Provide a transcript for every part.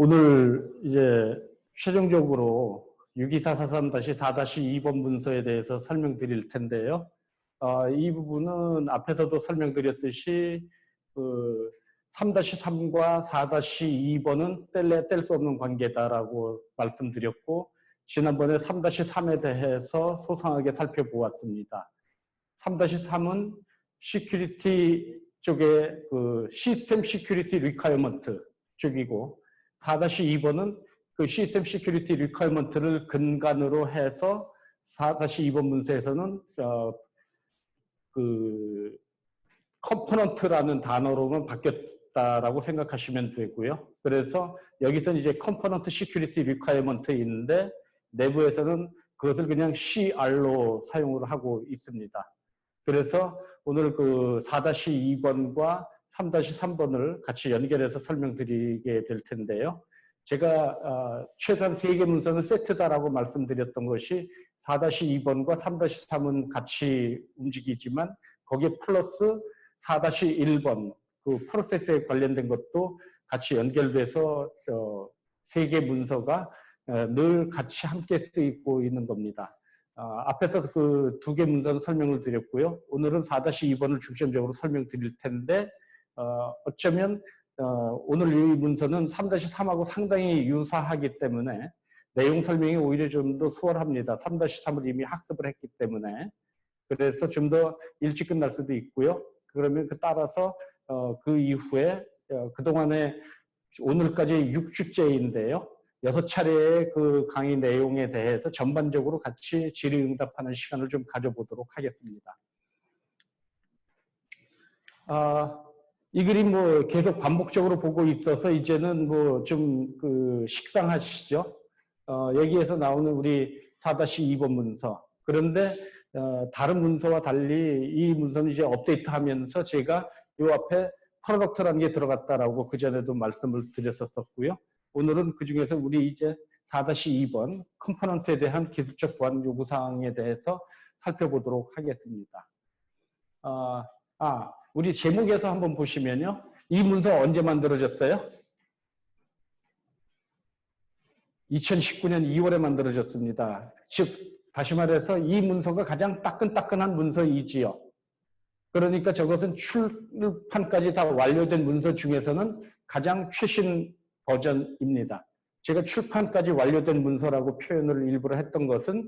오늘 이제 최종적으로 62443-4-2번 문서에 대해서 설명드릴 텐데요. 이 부분은 앞에서도 설명드렸듯이 3-3과 4-2번은 뗄 수 없는 관계다라고 말씀드렸고, 지난번에 3-3에 대해서 소상하게 살펴보았습니다. 3-3은 시큐리티 쪽에 시스템 시큐리티 리퀘어먼트 쪽이고, 4-2번은 그 시스템 시큐리티 리퀘어먼트를 근간으로 해서 4-2번 문서에서는 컴포넌트라는 단어로는 바뀌었다라고 생각하시면 되고요. 그래서 여기서는 이제 컴포넌트 시큐리티 리퀘어먼트인데 내부에서는 그것을 그냥 CR로 사용을 하고 있습니다. 그래서 오늘 4-2번과 3-3번을 같이 연결해서 설명드리게 될 텐데요. 제가 최소한 3개 문서는 세트다라고 말씀드렸던 것이 4-2번과 3-3은 같이 움직이지만 거기에 플러스 4-1번 그 프로세스에 관련된 것도 같이 연결돼서 3개 문서가 늘 같이 함께 쓰이고 있는 겁니다. 앞에서 그 2개 문서는 설명을 드렸고요. 오늘은 4-2번을 중점적으로 설명드릴 텐데 어쩌면 오늘 이 문서는 3-3하고 상당히 유사하기 때문에 내용 설명이 오히려 좀 더 수월합니다. 3-3을 이미 학습을 했기 때문에. 그래서 좀 더 일찍 끝날 수도 있고요. 그러면 따라서 그 이후에 그동안에 오늘까지 6주째인데요. 6차례의 그 강의 내용에 대해서 전반적으로 같이 질의응답하는 시간을 좀 가져보도록 하겠습니다. 이 그림 계속 반복적으로 보고 있어서 이제는 좀 식상하시죠? 여기에서 나오는 우리 4-2번 문서. 그런데 다른 문서와 달리 이 문서는 이제 업데이트하면서 제가 이 앞에 프로덕트라는 게 들어갔다라고 그전에도 말씀을 드렸었고요. 오늘은 그 중에서 우리 이제 4-2번 컴포넌트에 대한 기술적 보안 요구사항에 대해서 살펴보도록 하겠습니다. 우리 제목에서 한번 보시면요. 이 문서 언제 만들어졌어요? 2019년 2월에 만들어졌습니다. 즉, 다시 말해서 이 문서가 가장 따끈따끈한 문서이지요. 그러니까 저것은 출판까지 다 완료된 문서 중에서는 가장 최신 버전입니다. 제가 출판까지 완료된 문서라고 표현을 일부러 했던 것은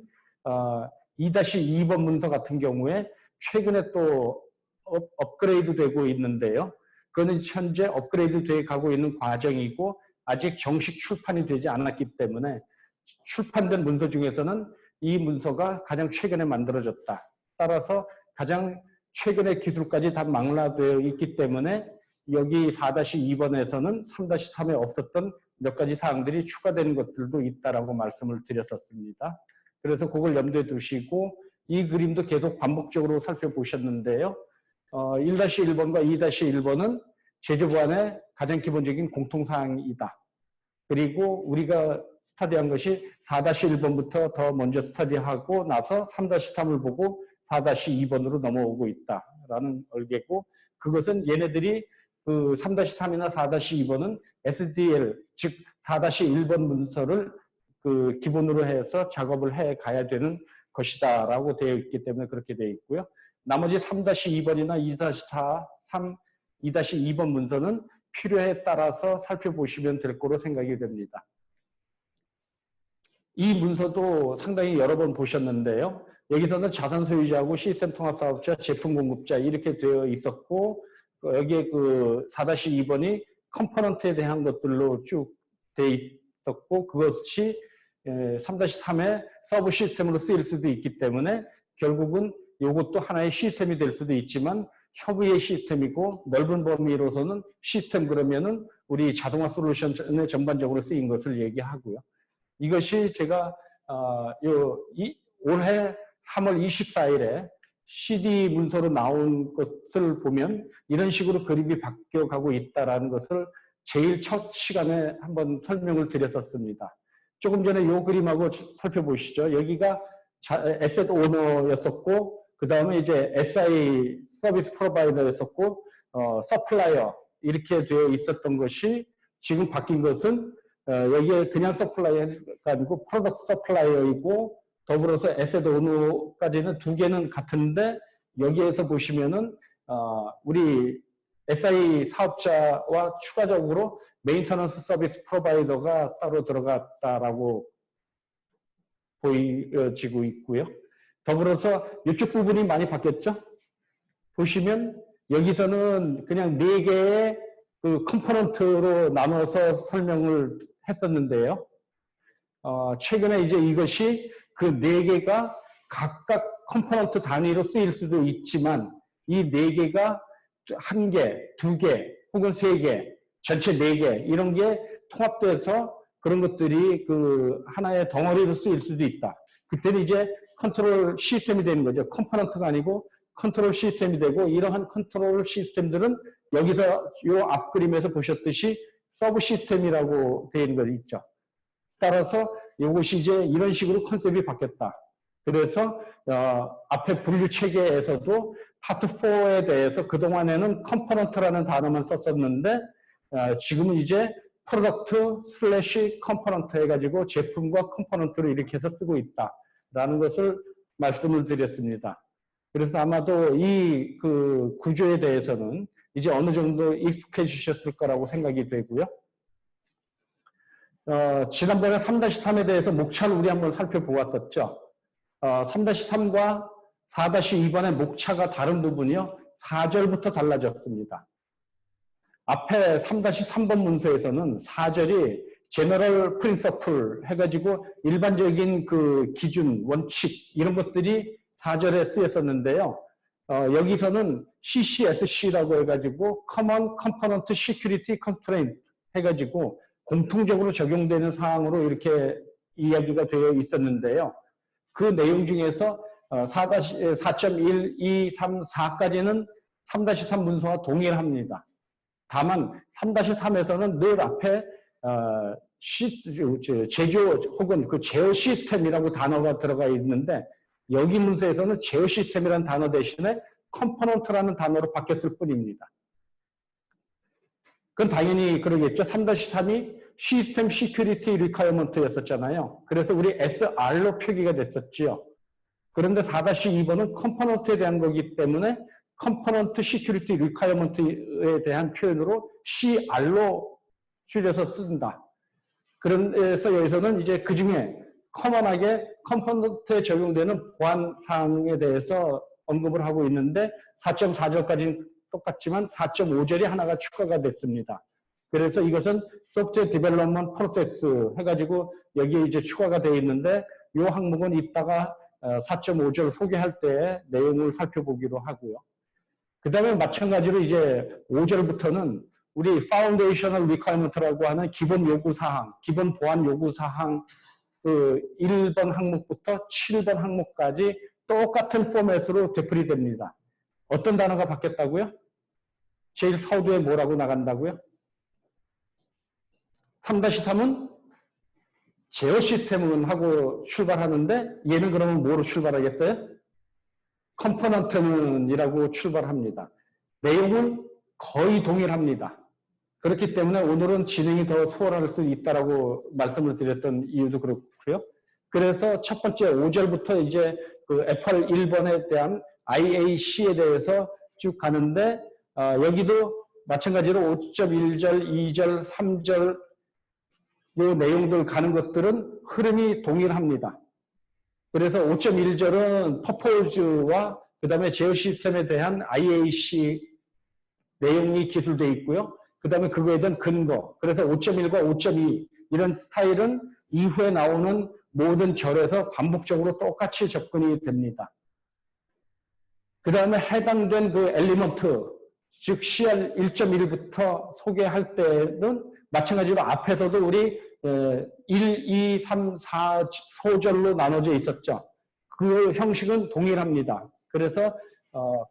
2-2번 문서 같은 경우에 최근에 또 업그레이드 되고 있는데요. 그거는 현재 업그레이드 돼 가고 있는 과정이고 아직 정식 출판이 되지 않았기 때문에 출판된 문서 중에서는 이 문서가 가장 최근에 만들어졌다. 따라서 가장 최근의 기술까지 다 망라되어 있기 때문에 여기 4-2번에서는 3-3에 없었던 몇 가지 사항들이 추가되는 것들도 있다라고 말씀을 드렸었습니다. 그래서 그걸 염두에 두시고 이 그림도 계속 반복적으로 살펴보셨는데요. 1-1번과 2-1번은 제조보안의 가장 기본적인 공통사항이다. 그리고 우리가 스터디한 것이 4-1번부터 더 먼저 스터디하고 나서 3-3을 보고 4-2번으로 넘어오고 있다라는 얼개고, 그것은 얘네들이 3-3이나 4-2번은 SDL, 즉 4-1번 문서를 기본으로 해서 작업을 해 가야 되는 것이다라고 되어 있기 때문에 그렇게 되어 있고요. 나머지 3-2번이나 2-2번 문서는 필요에 따라서 살펴보시면 될 거로 생각이 됩니다. 이 문서도 상당히 여러 번 보셨는데요. 여기서는 자산 소유자하고 시스템 통합 사업자, 제품 공급자 이렇게 되어 있었고, 여기에 4-2번이 컴포넌트에 대한 것들로 쭉 되어 있었고, 그것이 3-3의 서브 시스템으로 쓰일 수도 있기 때문에 결국은 이것도 하나의 시스템이 될 수도 있지만 협의의 시스템이고, 넓은 범위로서는 시스템 그러면은 우리 자동화 솔루션에 전반적으로 쓰인 것을 얘기하고요. 이것이 제가 올해 3월 24일에 CD 문서로 나온 것을 보면 이런 식으로 그림이 바뀌어가고 있다는 것을 제일 첫 시간에 한번 설명을 드렸었습니다. 조금 전에 이 그림하고 살펴보시죠. 여기가 에셋 오너였었고, 그 다음에 이제 SI 서비스 프로바이더였었고, 서플라이어 이렇게 되어 있었던 것이 지금 바뀐 것은 여기에 그냥 서플라이어가 아니고 프로덕트 서플라이어이고 더불어서 에셋 오너까지는 두 개는 같은데 여기에서 보시면은 우리 SI 사업자와 추가적으로 메인터넌스 서비스 프로바이더가 따로 들어갔다라고 보여지고 있고요. 더불어서 이쪽 부분이 많이 바뀌었죠. 보시면 여기서는 그냥 4개의 그 컴포넌트로 나눠서 설명을 했었는데요. 최근에 이제 이것이 그 4개가 각각 컴포넌트 단위로 쓰일 수도 있지만 이 4개가 1개, 2개 혹은 3개, 전체 4개 이런 게 통합돼서 그런 것들이 그 하나의 덩어리로 쓰일 수도 있다. 그때는 이제 컨트롤 시스템이 되는 거죠. 컴포넌트가 아니고 컨트롤 시스템이 되고 이러한 컨트롤 시스템들은 여기서 이 앞 그림에서 보셨듯이 서브 시스템이라고 되어 있는 거 있죠. 따라서 이것이 이제 이런 식으로 컨셉이 바뀌었다. 그래서 앞에 분류 체계에서도 파트 4에 대해서 그동안에는 컴포넌트라는 단어만 썼었는데 지금은 이제 프로덕트 슬래시 컴포넌트 해가지고 제품과 컴포넌트를 이렇게 해서 쓰고 있다라는 것을 말씀을 드렸습니다. 그래서 아마도 이 그 구조에 대해서는 이제 어느 정도 익숙해지셨을 거라고 생각이 되고요. 지난번에 3-3에 대해서 목차를 우리 한번 살펴보았었죠. 3-3과 4-2번의 목차가 다른 부분이요. 4절부터 달라졌습니다. 앞에 3-3번 문서에서는 4절이 제너럴 프린서플 해가지고 일반적인 그 기준, 원칙 이런 것들이 4절에 쓰였었는데요. 여기서는 CCSC라고 해가지고 Common Component Security Constraint 해가지고 공통적으로 적용되는 사항으로 이렇게 이야기가 되어 있었는데요. 그 내용 중에서 4.1, 2, 3, 4까지는 3-3 문서와 동일합니다. 다만 3-3에서는 늘 앞에 제조 혹은 그 제어 시스템이라고 단어가 들어가 있는데 여기 문서에서는 제어 시스템이라는 단어 대신에 컴포넌트라는 단어로 바뀌었을 뿐입니다. 그건 당연히 그러겠죠. 3-3이 시스템 시큐리티 리퀘어먼트였었잖아요. 그래서 우리 SR로 표기가 됐었지요. 그런데 4-2번은 컴포넌트에 대한 거기 때문에 컴포넌트 시큐리티 리퀘어먼트에 대한 표현으로 CR로 줄여서 쓴다. 그래서 여기서는 이제 그 중에 커먼하게 컴포넌트에 적용되는 보안 사항에 대해서 언급을 하고 있는데 4.4절까지는 똑같지만 4.5절이 하나가 추가가 됐습니다. 그래서 이것은 소프트웨어 디벨롭먼트 프로세스 해가지고 여기에 이제 추가가 되어 있는데 이 항목은 이따가 4.5절 소개할 때 내용을 살펴보기로 하고요. 그 다음에 마찬가지로 이제 5절부터는 우리 Foundational Requirement라고 하는 기본 요구사항, 기본 보안 요구사항 그 1번 항목부터 7번 항목까지 똑같은 포맷으로 되풀이됩니다. 어떤 단어가 바뀌었다고요? 제일 서두에 뭐라고 나간다고요? 3-3은 제어 시스템은 하고 출발하는데 얘는 그러면 뭐로 출발하겠어요? 컴포넌트는 이라고 출발합니다. 내용은 거의 동일합니다. 그렇기 때문에 오늘은 진행이 더 수월할 수 있다라고 말씀을 드렸던 이유도 그렇고요. 그래서 첫 번째 5절부터 이제 그 FR 1번에 대한 IAC에 대해서 쭉 가는데 여기도 마찬가지로 5.1절, 2절, 3절 이 내용들 가는 것들은 흐름이 동일합니다. 그래서 5.1절은 퍼포즈와 그 다음에 제어 시스템에 대한 IAC 내용이 기술되어 있고요. 그 다음에 그거에 대한 근거. 그래서 5.1과 5.2 이런 스타일은 이후에 나오는 모든 절에서 반복적으로 똑같이 접근이 됩니다. 그 다음에 해당된 그 엘리먼트, 즉 CR 1.1부터 소개할 때는 마찬가지로 앞에서도 우리 1, 2, 3, 4 소절로 나눠져 있었죠. 그 형식은 동일합니다. 그래서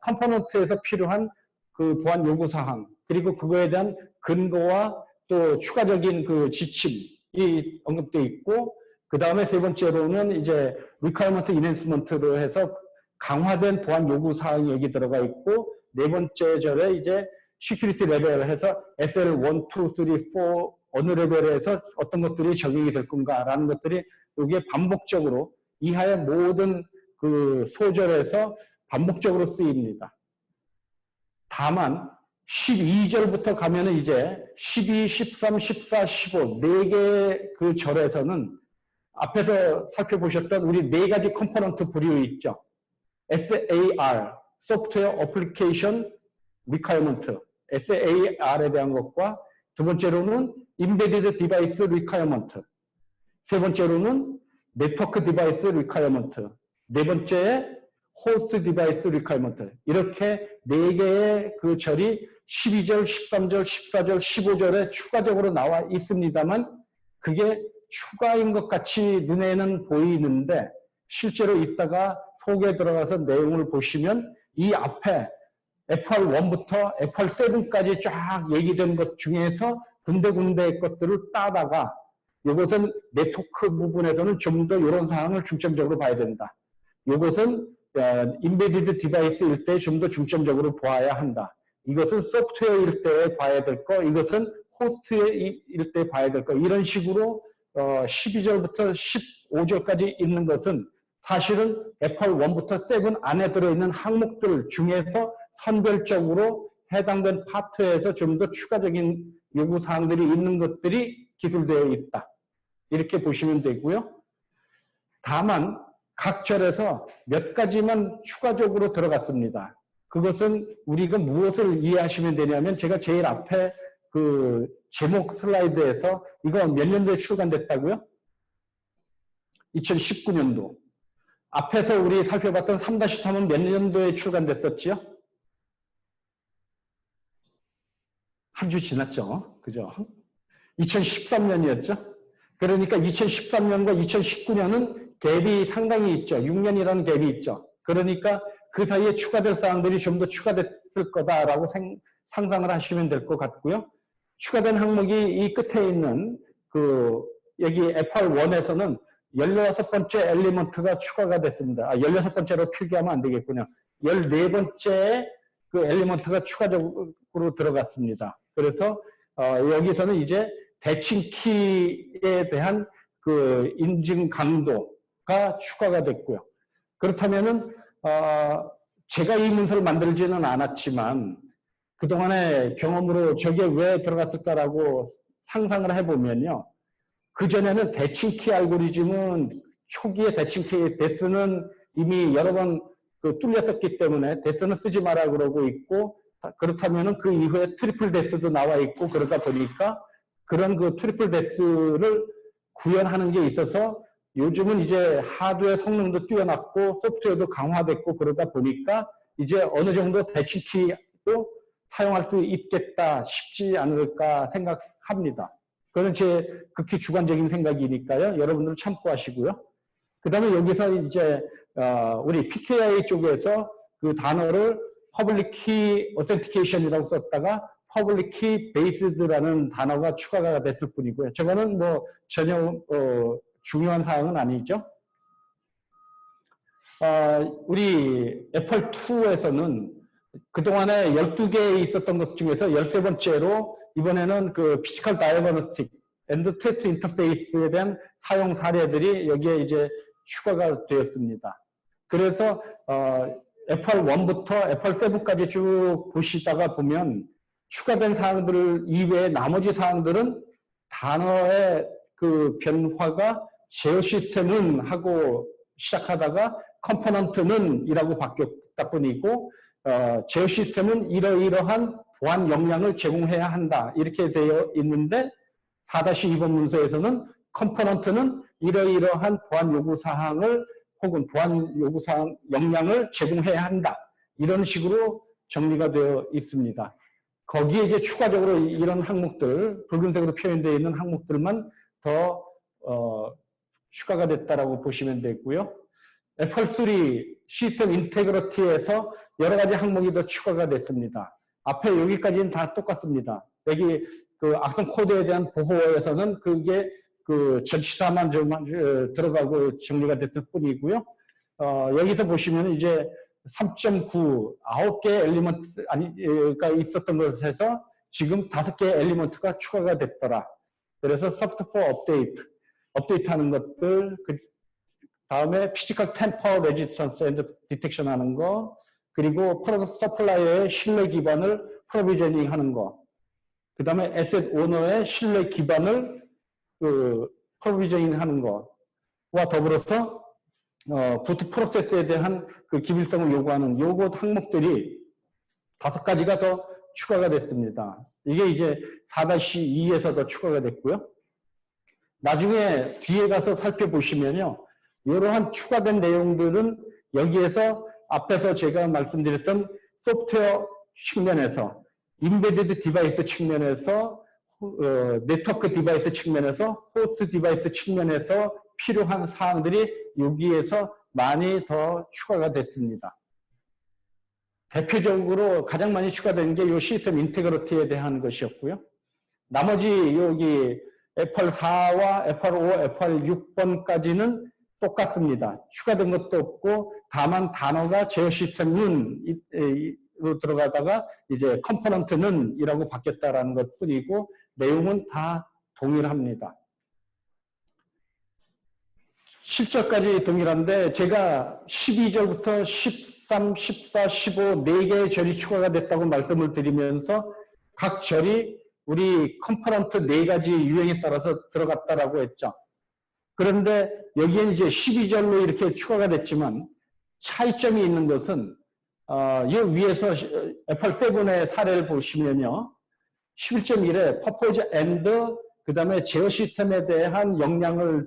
컴포넌트에서 필요한 그 보안 요구사항, 그리고 그거에 대한 근거와 또 추가적인 그 지침이 언급되어 있고, 그 다음에 세 번째로는 이제 requirement enhancement로 해서 강화된 보안 요구사항이 여기 들어가 있고, 네 번째 절에 이제 security level 해서 SL 1, 2, 3, 4, 어느 레벨에서 어떤 것들이 적용이 될 건가라는 것들이 여기에 반복적으로 이하의 모든 그 소절에서 반복적으로 쓰입니다. 다만 12절부터 가면은 이제 12, 13, 14, 15 네 개의 그 절에서는 앞에서 살펴보셨던 우리 네 가지 컴포넌트 부류 있죠. SAR, Software Application Requirement, SAR에 대한 것과 두 번째로는 Embedded Device Requirement, 세 번째로는 Network Device Requirement, 네 번째에 Host Device Requirement, 이렇게 네 개의 그 절이 12절, 13절, 14절, 15절에 추가적으로 나와 있습니다만 그게 추가인 것 같이 눈에는 보이는데 실제로 이따가 속에 들어가서 내용을 보시면 이 앞에 FR1부터 FR7까지 쫙 얘기된 것 중에서 군데군데 것들을 따다가 이것은 네트워크 부분에서는 좀 더 이런 사항을 중점적으로 봐야 된다. 이것은 인베디드 디바이스일 때 좀 더 중점적으로 보아야 한다. 이것은 소프트웨어일 때 봐야 될 거, 이것은 호스트일 때 봐야 될 거, 이런 식으로 12절부터 15절까지 있는 것은 사실은 FR1부터 7 안에 들어있는 항목들 중에서 선별적으로 해당된 파트에서 좀 더 추가적인 요구사항들이 있는 것들이 기술되어 있다. 이렇게 보시면 되고요. 다만 각 절에서 몇 가지만 추가적으로 들어갔습니다. 그것은 우리가 무엇을 이해하시면 되냐면 제가 제일 앞에 그 제목 슬라이드에서 이거 몇 년도에 출간됐다고요? 2019년도. 앞에서 우리 살펴봤던 3-3은 몇 년도에 출간됐었지요? 한 주 지났죠. 그죠? 2013년이었죠. 그러니까 2013년과 2019년은 갭이 상당히 있죠. 6년이라는 갭이 있죠. 그러니까 그 사이에 추가될 사항들이 좀 더 추가됐을 거다라고 상상을 하시면 될 것 같고요. 추가된 항목이 이 끝에 있는 그 여기 FR1에서는 16번째 엘리먼트가 추가가 됐습니다. 16번째로 필기하면 안 되겠군요. 14번째 그 엘리먼트가 추가적으로 들어갔습니다. 그래서 여기서는 이제 대칭키에 대한 그 인증 강도가 추가가 됐고요. 그렇다면은 제가 이 문서를 만들지는 않았지만 그동안의 경험으로 저게 왜 들어갔을까라고 상상을 해보면요. 그전에는 대칭키 알고리즘은 초기에 대칭키 데스는 이미 여러 번 그 뚫렸었기 때문에 데스는 쓰지 마라 그러고 있고 그렇다면은 그 이후에 트리플 데스도 나와 있고 그러다 보니까 그런 그 트리플 데스를 구현하는 게 있어서 요즘은 이제 하드웨어 성능도 뛰어났고 소프트웨어도 강화됐고 그러다 보니까 이제 어느 정도 대칭키도 사용할 수 있겠다 싶지 않을까 생각합니다. 그건 제 극히 주관적인 생각이니까요. 여러분들 참고하시고요. 그 다음에 여기서 이제 우리 PKI 쪽에서 그 단어를 Public Key Authentication이라고 썼다가 Public Key Based라는 단어가 추가가 됐을 뿐이고요. 저거는 뭐 전혀 중요한 사항은 아니죠. 우리 FR2에서는 그동안에 12개에 있었던 것 중에서 13번째로 이번에는 그 피지컬 다이어그노스틱 앤드 테스트 인터페이스에 대한 사용 사례들이 여기에 이제 추가가 되었습니다. 그래서 FR1부터 FR7까지 쭉 보시다가 보면 추가된 사항들 이외에 나머지 사항들은 단어의 그 변화가 제어 시스템은 하고 시작하다가 컴포넌트는 이라고 바뀌었다 뿐이고 제어 시스템은 이러이러한 보안 역량을 제공해야 한다 이렇게 되어 있는데 4-2번 문서에서는 컴포넌트는 이러이러한 보안 요구사항을 혹은 보안 요구사항 역량을 제공해야 한다 이런 식으로 정리가 되어 있습니다. 거기에 이제 추가적으로 이런 항목들 붉은색으로 표현되어 있는 항목들만 더 추가가 됐다라고 보시면 되고요. FR3 시스템 인테그리티에서 여러 가지 항목이 더 추가가 됐습니다. 앞에 여기까지는 다 똑같습니다. 여기 그 악성 코드에 대한 보호에서는 그게 그 전치사만 들어가고 정리가 됐을 뿐이고요. 여기서 보시면 이제 3.9 9개 엘리먼트가 있었던 것에서 지금 5개 엘리먼트가 추가가 됐더라. 그래서 software 업데이트 하는 것들, 그 다음에 physical temper resistance and detection 하는 거, 그리고 product supplier의 신뢰 기반을 provisioning 하는 거, 그 다음에 asset owner의 신뢰 기반을 provisioning 하는 거와 더불어서 부트 프로세스에 대한 그 기밀성을 요구하는 요구 항목들이 5가지가 더 추가가 됐습니다. 이게 이제 4-2에서 더 추가가 됐고요. 나중에 뒤에 가서 살펴보시면요. 이러한 추가된 내용들은 여기에서 앞에서 제가 말씀드렸던 소프트웨어 측면에서, 인베디드 디바이스 측면에서, 네트워크 디바이스 측면에서, 호스트 디바이스 측면에서 필요한 사항들이 여기에서 많이 더 추가가 됐습니다. 대표적으로 가장 많이 추가된 게 이 시스템 인테그리티에 대한 것이었고요. 나머지 여기 FR4와 FR5, FR6번까지는 똑같습니다. 추가된 것도 없고 다만 단어가 제어 시스템 룬으로 들어가다가 이제 컴포넌트는 이라고 바뀌었다라는 것 뿐이고 내용은 다 동일합니다. 실절까지 동일한데 제가 12절부터 13, 14, 15 4개의 절이 추가가 됐다고 말씀을 드리면서 각 절이 우리 컴포넌트 4가지 유형에 따라서 들어갔다라고 했죠. 그런데 여기엔 이제 12절로 이렇게 추가가 됐지만 차이점이 있는 것은 이 위에서 FR7의 사례를 보시면요. 11.1에 purpose and 그 다음에 제어 시스템에 대한 역량을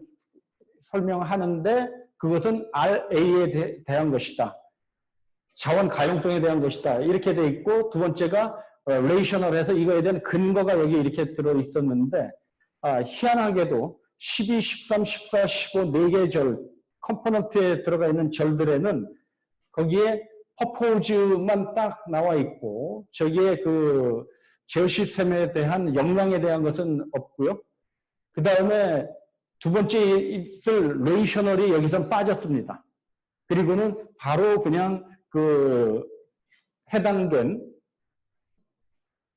설명하는데 그것은 RA에 대한 것이다. 자원 가용성에 대한 것이다. 이렇게 돼 있고 두 번째가 레이셔널해서 이거에 대한 근거가 여기 이렇게 들어 있었는데 희한하게도 12, 13, 14, 15 4개의 절 컴포넌트에 들어가 있는 절들에는 거기에 퍼포즈만 딱 나와 있고 저기에 그 제어 시스템에 대한 역량에 대한 것은 없고요. 그 다음에 두 번째 있을 레이셔널이 여기서 빠졌습니다. 그리고는 바로 그냥 그 해당된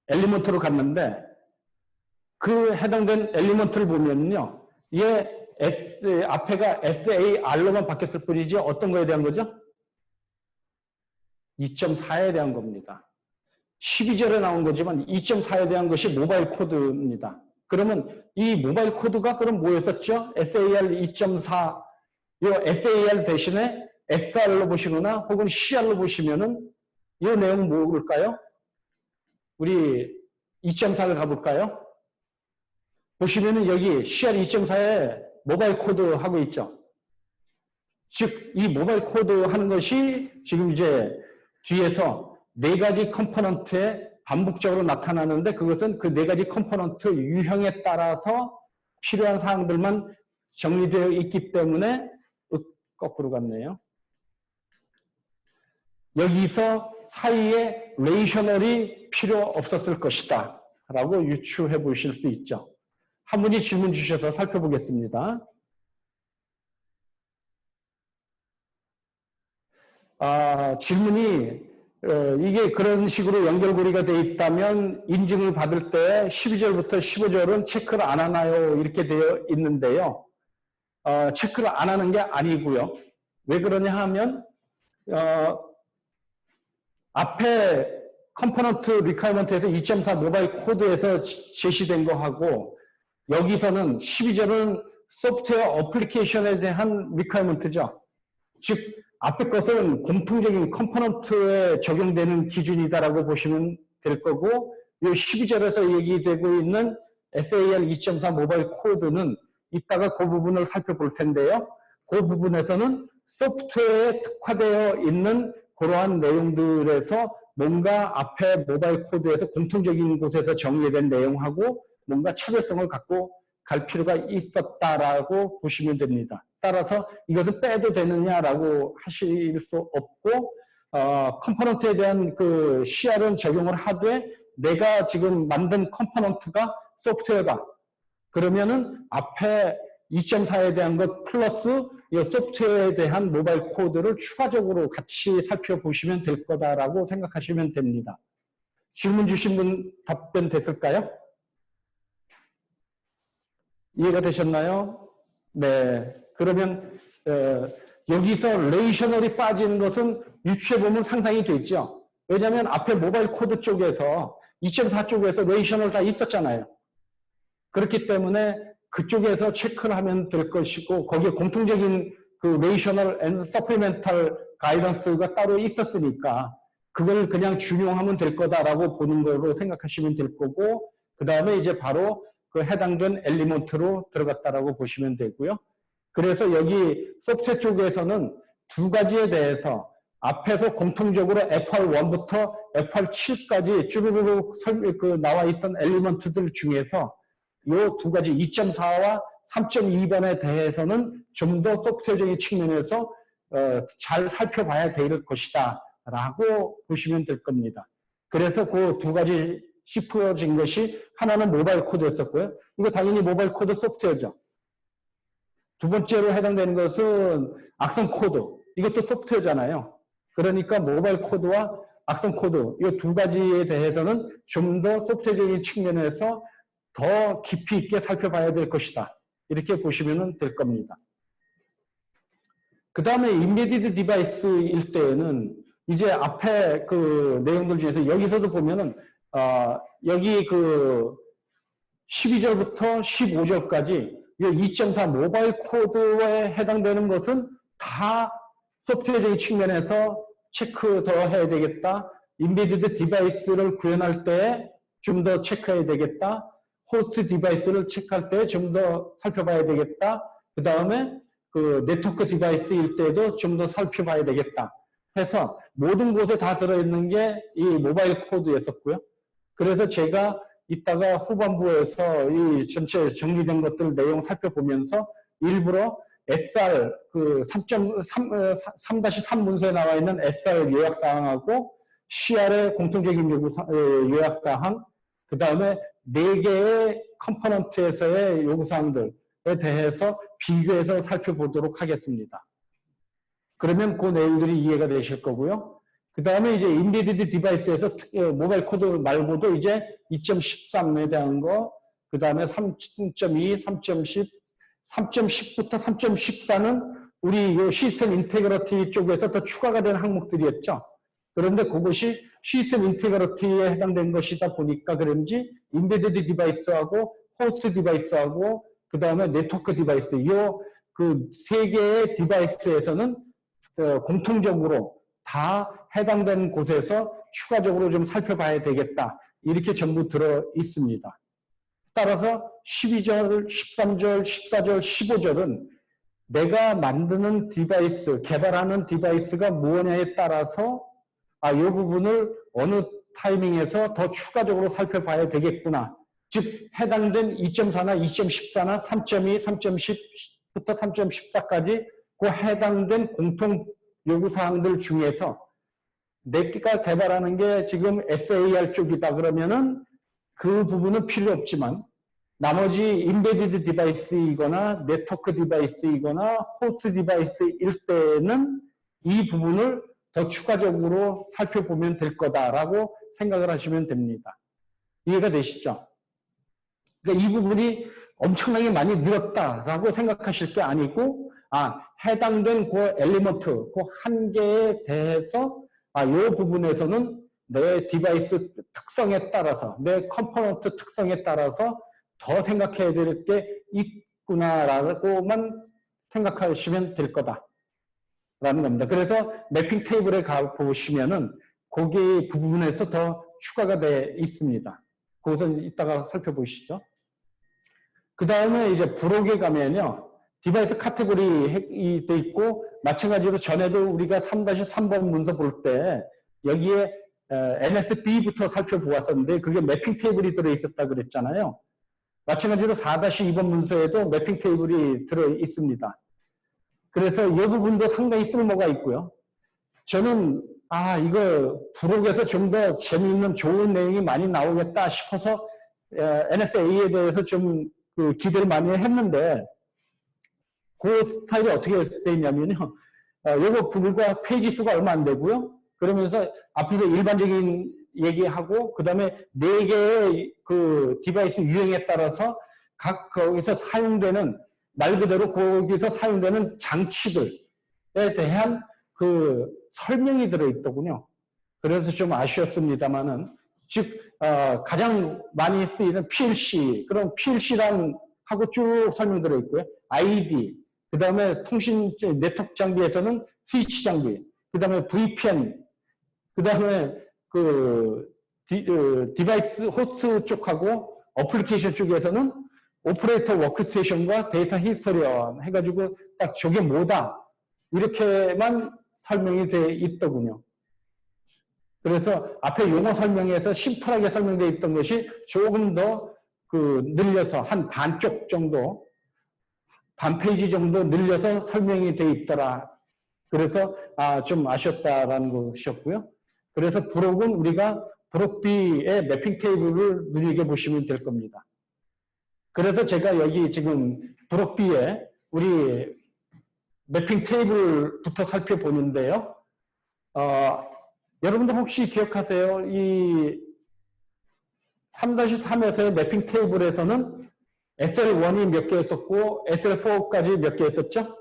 엘리먼트로 갔는데 그 해당된 엘리먼트를 보면요. 얘 앞에가 SAR로만 바뀌었을 뿐이지 어떤 거에 대한 거죠? 2.4에 대한 겁니다. 12절에 나온 거지만 2.4에 대한 것이 모바일 코드입니다. 그러면 이 모바일 코드가 그럼 뭐였었죠? SAR 2.4. 이 SAR 대신에 SR로 보시거나 혹은 CR로 보시면은 이 내용은 뭘까요? 우리 2.4를 가볼까요? 보시면은 여기 CR 2.4에 모바일 코드 하고 있죠. 즉, 이 모바일 코드 하는 것이 지금 이제 뒤에서 4가지 컴포넌트에 반복적으로 나타나는데 그것은 그 4가지 컴포넌트 유형에 따라서 필요한 사항들만 정리되어 있기 때문에 거꾸로 갔네요. 여기서 사이에 레이셔널이 필요 없었을 것이다 라고 유추해 보실 수 있죠. 한 분이 질문 주셔서 살펴보겠습니다. 질문이 이게 그런 식으로 연결고리가 되어 있다면 인증을 받을 때 12절부터 15절은 체크를 안 하나요? 이렇게 되어 있는데요. 체크를 안 하는 게 아니고요. 왜 그러냐 하면 앞에 컴포넌트 리퀘어먼트에서 2.4 모바일 코드에서 제시된 거하고 여기서는 12절은 소프트웨어 어플리케이션에 대한 리퀘어먼트죠. 즉 앞에 것은 공통적인 컴포넌트에 적용되는 기준이다라고 보시면 될 거고 이 12절에서 얘기되고 있는 SAR 2.4 모바일 코드는 이따가 그 부분을 살펴볼 텐데요. 그 부분에서는 소프트웨어에 특화되어 있는 그러한 내용들에서 뭔가 앞에 모바일 코드에서 공통적인 곳에서 정리된 내용하고 뭔가 차별성을 갖고 갈 필요가 있었다라고 보시면 됩니다. 따라서 이것은 빼도 되느냐라고 하실 수 없고 컴포넌트에 대한 그 CR은 적용을 하되 내가 지금 만든 컴포넌트가 소프트웨어다. 그러면은 앞에 2.4에 대한 것 플러스 이 소프트웨어에 대한 모바일 코드를 추가적으로 같이 살펴보시면 될 거다라고 생각하시면 됩니다. 질문 주신 분 답변 됐을까요? 이해가 되셨나요? 네. 그러면 여기서 레이셔널이 빠지는 것은 유추해보면 상상이 되죠. 왜냐하면 앞에 모바일 코드 쪽에서 2.4 쪽에서 레이셔널 다 있었잖아요. 그렇기 때문에 그쪽에서 체크를 하면 될 것이고 거기에 공통적인 그 레이셔널 앤 서플리멘탈 가이던스가 따로 있었으니까 그걸 그냥 준용하면 될 거다라고 보는 거로 생각하시면 될 거고 그 다음에 이제 바로 그 해당된 엘리먼트로 들어갔다라고 보시면 되고요. 그래서 여기 소프트웨어 쪽에서는 두 가지에 대해서 앞에서 공통적으로 FR1부터 FR7까지 쭈루루루 나와 있던 엘리먼트들 중에서 이 두 가지 2.4와 3.2번에 대해서는 좀 더 소프트웨어적인 측면에서 잘 살펴봐야 될 것이다 라고 보시면 될 겁니다. 그래서 그 두 가지 짚어진 것이 하나는 모바일 코드였었고요. 이거 당연히 모바일 코드 소프트웨어죠. 두 번째로 해당되는 것은 악성 코드. 이것도 소프트웨어잖아요. 그러니까 모바일 코드와 악성 코드 이 두 가지에 대해서는 좀 더 소프트웨어적인 측면에서 더 깊이 있게 살펴봐야 될 것이다. 이렇게 보시면 될 겁니다. 그 다음에 인베디드 디바이스일 때에는 이제 앞에 그 내용들 중에서 여기서도 보면은 여기 그 12절부터 15절까지 이 2.4 모바일 코드에 해당되는 것은 다 소프트웨어적인 측면에서 체크 더 해야 되겠다. 인베디드 디바이스를 구현할 때 좀 더 체크해야 되겠다. 호스트 디바이스를 체크할 때 좀 더 살펴봐야 되겠다. 그 다음에 그 네트워크 디바이스일 때도 좀 더 살펴봐야 되겠다. 해서 모든 곳에 다 들어있는 게 이 모바일 코드였었고요. 그래서 제가 이따가 후반부에서 이 전체 정리된 것들 내용 살펴보면서 일부러 SR 그 3.3 문서에 나와 있는 SR 요약사항하고 CR의 공통적인 요약사항, 그 다음에 4개의 컴포넌트에서의 요구사항들에 대해서 비교해서 살펴보도록 하겠습니다. 그러면 그 내용들이 이해가 되실 거고요. 그 다음에 이제 인베디드 디바이스에서 모바일 코드 말고도 이제 2.13에 대한 거, 그 다음에 3.2, 3.10, 3.10부터 3.14는 우리 요 시스템 인테그리티 쪽에서 더 추가가 된 항목들이었죠. 그런데 그것이 시스템 인테그리티에 해당된 것이다 보니까 그런지 인베디드 디바이스하고 호스트 디바이스하고 그 다음에 네트워크 디바이스 요 그 세 개의 디바이스에서는 공통적으로 다 해당되는 곳에서 추가적으로 좀 살펴봐야 되겠다. 이렇게 전부 들어 있습니다. 따라서 12절, 13절, 14절, 15절은 내가 만드는 디바이스, 개발하는 디바이스가 무엇냐에 따라서 이 부분을 어느 타이밍에서 더 추가적으로 살펴봐야 되겠구나. 즉 해당된 2.4나 2.14나 3.2, 3.10부터 3.14까지 그 해당된 공통 요구사항들 중에서 내가 개발하는 게 지금 SAR 쪽이다 그러면은 그 부분은 필요 없지만 나머지 인베디드 디바이스이거나 네트워크 디바이스이거나 호스트 디바이스일 때는 이 부분을 더 추가적으로 살펴보면 될 거다라고 생각을 하시면 됩니다. 이해가 되시죠? 그러니까 이 부분이 엄청나게 많이 늘었다라고 생각하실 게 아니고 해당된 그 엘리먼트, 그 한 개에 대해서 이 부분에서는 내 디바이스 특성에 따라서, 내 컴포넌트 특성에 따라서 더 생각해야 될 게 있구나라고만 생각하시면 될 거다라는 겁니다. 그래서 매핑 테이블에 가 보시면은 거기 부분에서 더 추가가 돼 있습니다. 그것은 이따가 살펴보시죠. 그 다음에 이제 브록에 가면요. 디바이스 카테고리 돼 있고 마찬가지로 전에도 우리가 3-3번 문서 볼 때 여기에 NSB부터 살펴보았었는데 그게 매핑 테이블이 들어 있었다 그랬잖아요. 마찬가지로 4-2번 문서에도 매핑 테이블이 들어 있습니다. 그래서 이 부분도 상당히 쓸모가 있고요. 저는 이거 브록에서 좀 더 재미있는 좋은 내용이 많이 나오겠다 싶어서 NSA에 대해서 좀 기대를 많이 했는데 그 스타일이 어떻게 되어 있냐면요. 요거 불과 페이지 수가 얼마 안 되고요. 그러면서 앞에서 일반적인 얘기하고 그 다음에 4개의 그 디바이스 유형에 따라서 각 거기서 사용되는 말 그대로 거기서 사용되는 장치들에 대한 그 설명이 들어있더군요. 그래서 좀 아쉬웠습니다만은 즉 가장 많이 쓰이는 PLC 그럼 PLC랑 하고 쭉 설명 들어있고요. ID 그 다음에 통신 네트워크 장비에서는 스위치 장비 그 다음에 VPN 그 다음에 그 디바이스 호스트 쪽하고 어플리케이션 쪽에서는 오퍼레이터 워크스테이션과 데이터 히스토리언 해가지고 딱 저게 뭐다 이렇게만 설명이 돼 있더군요. 그래서 앞에 용어 설명에서 심플하게 설명되어 있던 것이 조금 더 그 늘려서 한 반쪽 정도 반 페이지 정도 늘려서 설명이 돼 있더라. 그래서 좀 아쉬웠다라는 것이었고요. 그래서 부록은 우리가 부록비의 매핑 테이블을 눈여겨보시면 될 겁니다. 그래서 제가 여기 지금 부록비에 우리 매핑 테이블부터 살펴보는데요. 여러분들 혹시 기억하세요? 이 3-3에서의 매핑 테이블에서는 SL1이 몇 개였었고 SL4까지 몇 개였었죠?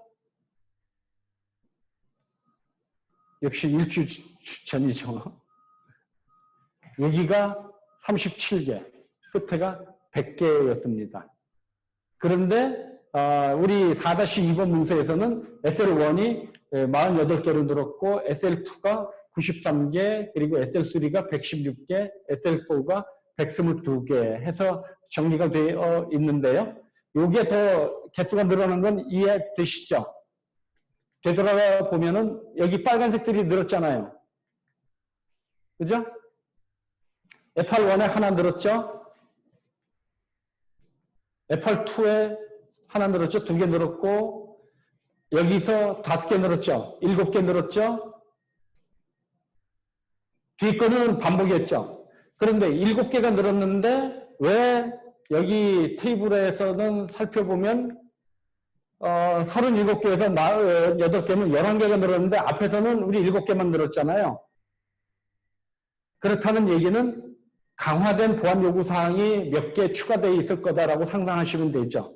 역시 일주 전이죠. 여기가 37개, 끝에가 100개였습니다. 그런데 우리 4-2번 문서에서는 SL1이 48개로 늘었고 SL2가 93개, 그리고 SL3가 116개, SL4가 122개 해서 정리가 되어 있는데요. 이게 더 개수가 늘어난 건 이해되시죠? 되돌아가 보면은 여기 빨간색들이 늘었잖아요. 그죠? FR1에 하나 늘었죠? FR2에 하나 늘었죠? 2개 늘었고, 여기서 5개 늘었죠? 7개 늘었죠? 뒤 거는 반복이었죠? 그런데 7개가 늘었는데, 왜 여기 테이블에서는 살펴보면 37개에서 8개면 11개가 늘었는데 앞에서는 우리 7개만 늘었잖아요. 그렇다는 얘기는 강화된 보안 요구사항이 몇 개 추가되어 있을 거다라고 상상하시면 되죠.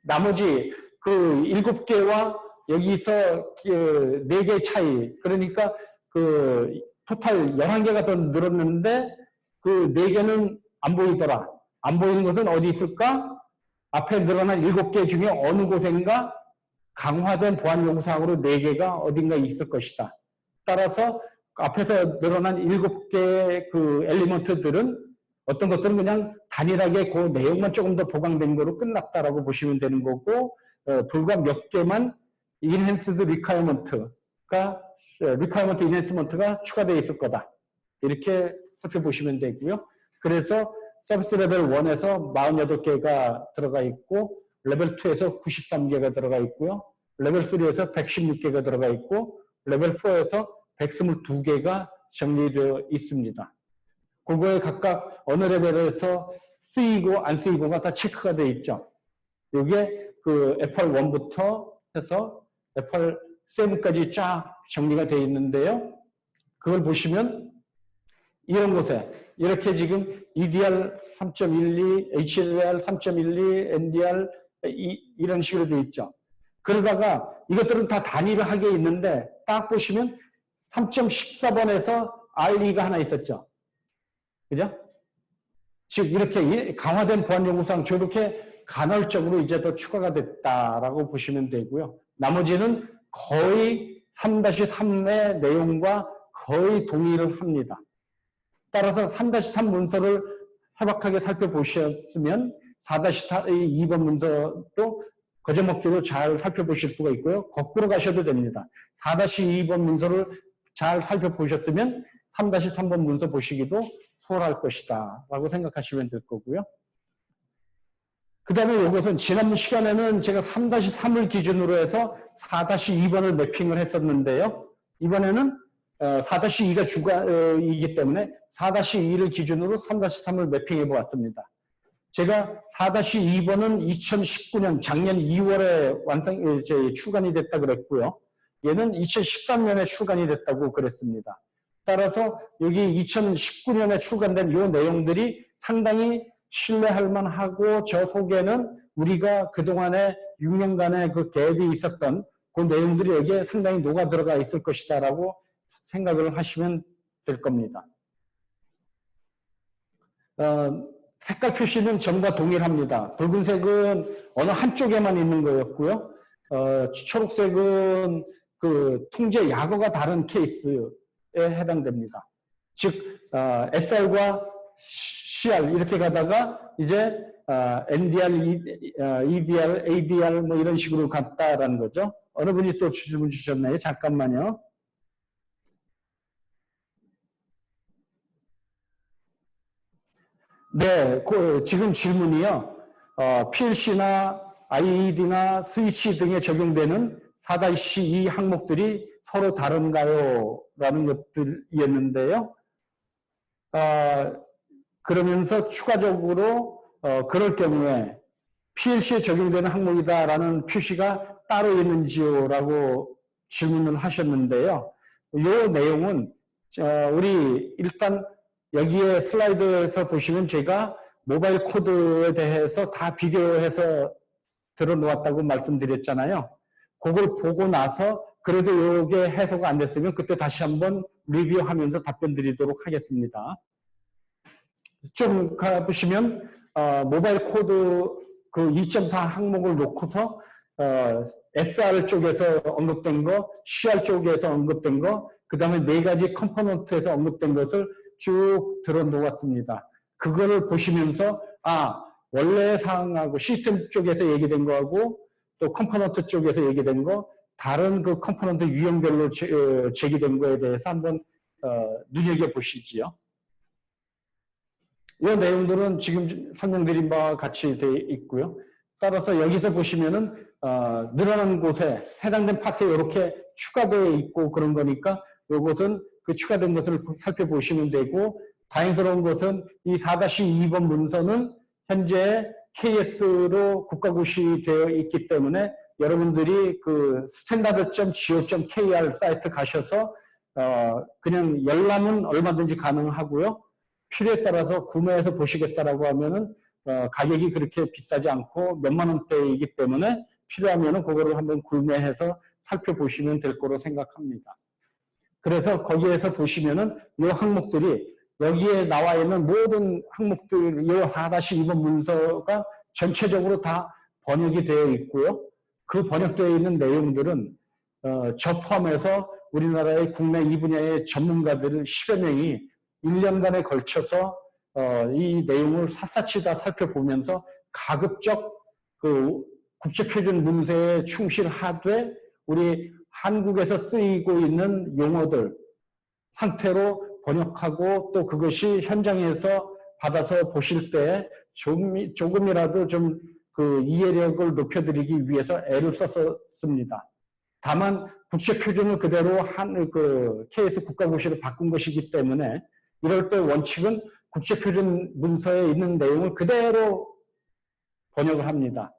나머지 그 7개와 여기서 그 4개의 차이, 그러니까 그 토탈 11개가 더 늘었는데 그 4개는 안 보이더라. 안 보이는 것은 어디 있을까? 앞에 늘어난 7개 중에 어느 곳인가 강화된 보안 요구사항으로 4개가 어딘가 있을 것이다. 따라서 앞에서 늘어난 7개의 그 엘리먼트들은 어떤 것들은 그냥 단일하게 그 내용만 조금 더 보강된 거로 끝났다라고 보시면 되는 거고, 불과 몇 개만 enhanced requirement가 requirement enhancement가 추가되어 있을 거다. 이렇게 살펴보시면 되고요. 그래서 서비스 레벨 1에서 48개가 들어가 있고, 레벨 2에서 93개가 들어가 있고요. 레벨 3에서 116개가 들어가 있고, 레벨 4에서 122개가 정리되어 있습니다. 그거에 각각 어느 레벨에서 쓰이고 안 쓰이고가 다 체크가 되어 있죠. 이게 그 FR1부터 해서 FR7까지 쫙 정리가 되어 있는데요. 그걸 보시면 이런 곳에 이렇게 지금 EDR 3.12, HDR 3.12, NDR 이런 식으로 되어 있죠. 그러다가 이것들은 다 단일하게 있는데 딱 보시면 3.14번에서 RE가 하나 있었죠. 그죠? 즉 이렇게 강화된 보안 요구사항 저렇게 간헐적으로 이제 더 추가가 됐다라고 보시면 되고요. 나머지는 거의 3-3의 내용과 거의 동의를 합니다. 따라서 3-3 문서를 해박하게 살펴보셨으면 4-2번 문서도 거저먹기로 잘 살펴보실 수가 있고요. 거꾸로 가셔도 됩니다. 4-2번 문서를 잘 살펴보셨으면 3-3번 문서 보시기도 수월할 것이다 라고 생각하시면 될 거고요. 그 다음에 이것은 지난 시간에는 제가 3-3을 기준으로 해서 4-2번을 매핑을 했었는데요. 이번에는 4-2가 주가이기 때문에 4-2를 기준으로 3-3을 매핑해 보았습니다. 제가 4-2번은 2019년 작년 2월에 출간이 됐다 그랬고요. 얘는 2013년에 출간이 됐다고 그랬습니다. 따라서 여기 2019년에 출간된 이 내용들이 상당히 신뢰할 만하고 저 속에는 우리가 그동안에 6년간의 그 갭이 있었던 그 내용들이 여기에 상당히 녹아 들어가 있을 것이다라고 생각을 하시면 될 겁니다. 색깔 표시는 전과 동일합니다. 붉은색은 어느 한쪽에만 있는 거였고요. 초록색은 그 통제 약어가 다른 케이스에 해당됩니다. 즉, SR과 CR 이렇게 가다가 이제 NDR, EDR, ADR 뭐 이런 식으로 갔다라는 거죠. 어느 분이 또 질문 주셨나요? 잠깐만요. 네, 지금 질문이요. PLC나 IED나 스위치 등에 적용되는 4-2 항목들이 서로 다른가요? 라는 것들이었는데요. 그러면서 추가적으로 그럴 경우에 PLC에 적용되는 항목이다라는 표시가 따로 있는지요? 라고 질문을 하셨는데요. 이 내용은 우리 일단 여기에 슬라이드에서 보시면 제가 모바일 코드에 대해서 다 비교해서 들어놓았다고 말씀드렸잖아요. 그걸 보고 나서 그래도 이게 해소가 안 됐으면 그때 다시 한번 리뷰하면서 답변 드리도록 하겠습니다. 좀 가보시면 모바일 코드 그 2.4 항목을 놓고서 SR 쪽에서 언급된 거, CR 쪽에서 언급된 거, 그 다음에 4가지 컴포넌트에서 언급된 것을 쭉 들어놓았습니다. 그거를 보시면서 원래 사항하고 시스템 쪽에서 얘기된 거하고 또 컴포넌트 쪽에서 얘기된 거 다른 그 컴포넌트 유형별로 제기된 거에 대해서 한번 눈여겨보시지요. 이 내용들은 지금 설명드린 바와 같이 되어 있고요. 따라서 여기서 보시면은 늘어난 곳에 해당된 파트에 이렇게 추가되어 있고 그런 거니까 이것은 그 추가된 것을 살펴보시면 되고, 다행스러운 것은 이 4-2번 문서는 현재 KS로 국가고시 되어 있기 때문에 여러분들이 그 standard.go.kr 사이트 가셔서 그냥 열람은 얼마든지 가능하고요. 필요에 따라서 구매해서 보시겠다라고 하면은 가격이 그렇게 비싸지 않고 몇만 원대이기 때문에 필요하면은 그거를 한번 구매해서 살펴보시면 될 거로 생각합니다. 그래서 거기에서 보시면은 이 항목들이 여기에 나와 있는 모든 항목들, 이 4-2번 문서가 전체적으로 다 번역이 되어 있고요. 그 번역되어 있는 내용들은 저 포함해서 우리나라의 국내 이 분야의 전문가들 10여 명이 1년간에 걸쳐서 이 내용을 샅샅이 다 살펴보면서 가급적 그 국제표준 문서에 충실하되 우리 한국에서 쓰이고 있는 용어들 상태로 번역하고 또 그것이 현장에서 받아서 보실 때 조금이라도 좀 그 이해력을 높여드리기 위해서 애를 썼습니다. 다만 국제표준을 그대로 그 KS 국가고시로 바꾼 것이기 때문에 이럴 때 원칙은 국제표준 문서에 있는 내용을 그대로 번역을 합니다.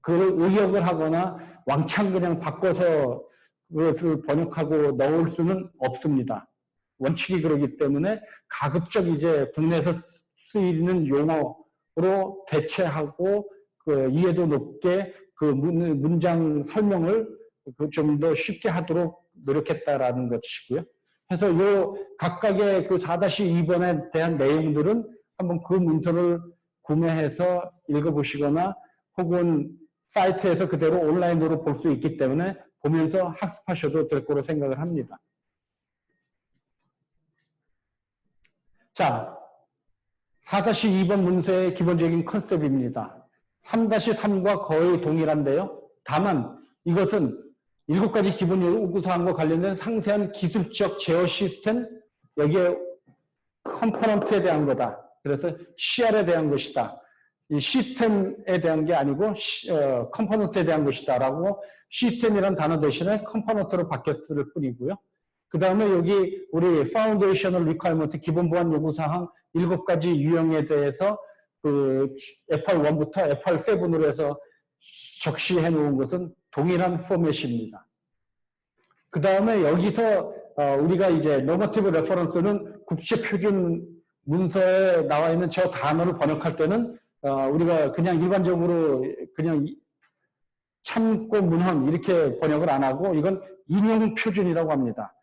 그걸 의역을 하거나 왕창 그냥 바꿔서 그것을 번역하고 넣을 수는 없습니다. 원칙이 그러기 때문에 가급적 이제 국내에서 쓰이는 용어로 대체하고 그 이해도 높게 그 문장 설명을 좀 더 쉽게 하도록 노력했다라는 것이고요. 그래서 요 각각의 그 4-2번에 대한 내용들은 한번 그 문서를 구매해서 읽어보시거나 혹은 사이트에서 그대로 온라인으로 볼 수 있기 때문에 보면서 학습하셔도 될 거로 생각을 합니다. 자, 4-2번 문서의 기본적인 컨셉입니다. 3-3과 거의 동일한데요. 다만 이것은 7가지 기본 요구사항과 관련된 상세한 기술적 제어 시스템, 여기에 컴포넌트에 대한 거다. 그래서 CR에 대한 것이다. 이 시스템에 대한 게 아니고 컴포넌트에 대한 것이다 라고 시스템이라는 단어 대신에 컴포넌트로 바뀌었을 뿐이고요. 그 다음에 여기 우리 파운데이셔널 리ኳ이먼트 기본 보안 요구사항 7가지 유형에 대해서 그 FR1부터 FR7으로 해서 적시해 놓은 것은 동일한 포맷입니다. 그 다음에 여기서 우리가 이제 노머티브 레퍼런스는 국제표준 문서에 나와 있는 저 단어를 번역할 때는 우리가 그냥 일반적으로 그냥 참고 문헌 이렇게 번역을 안 하고 이건 인용 표준이라고 합니다.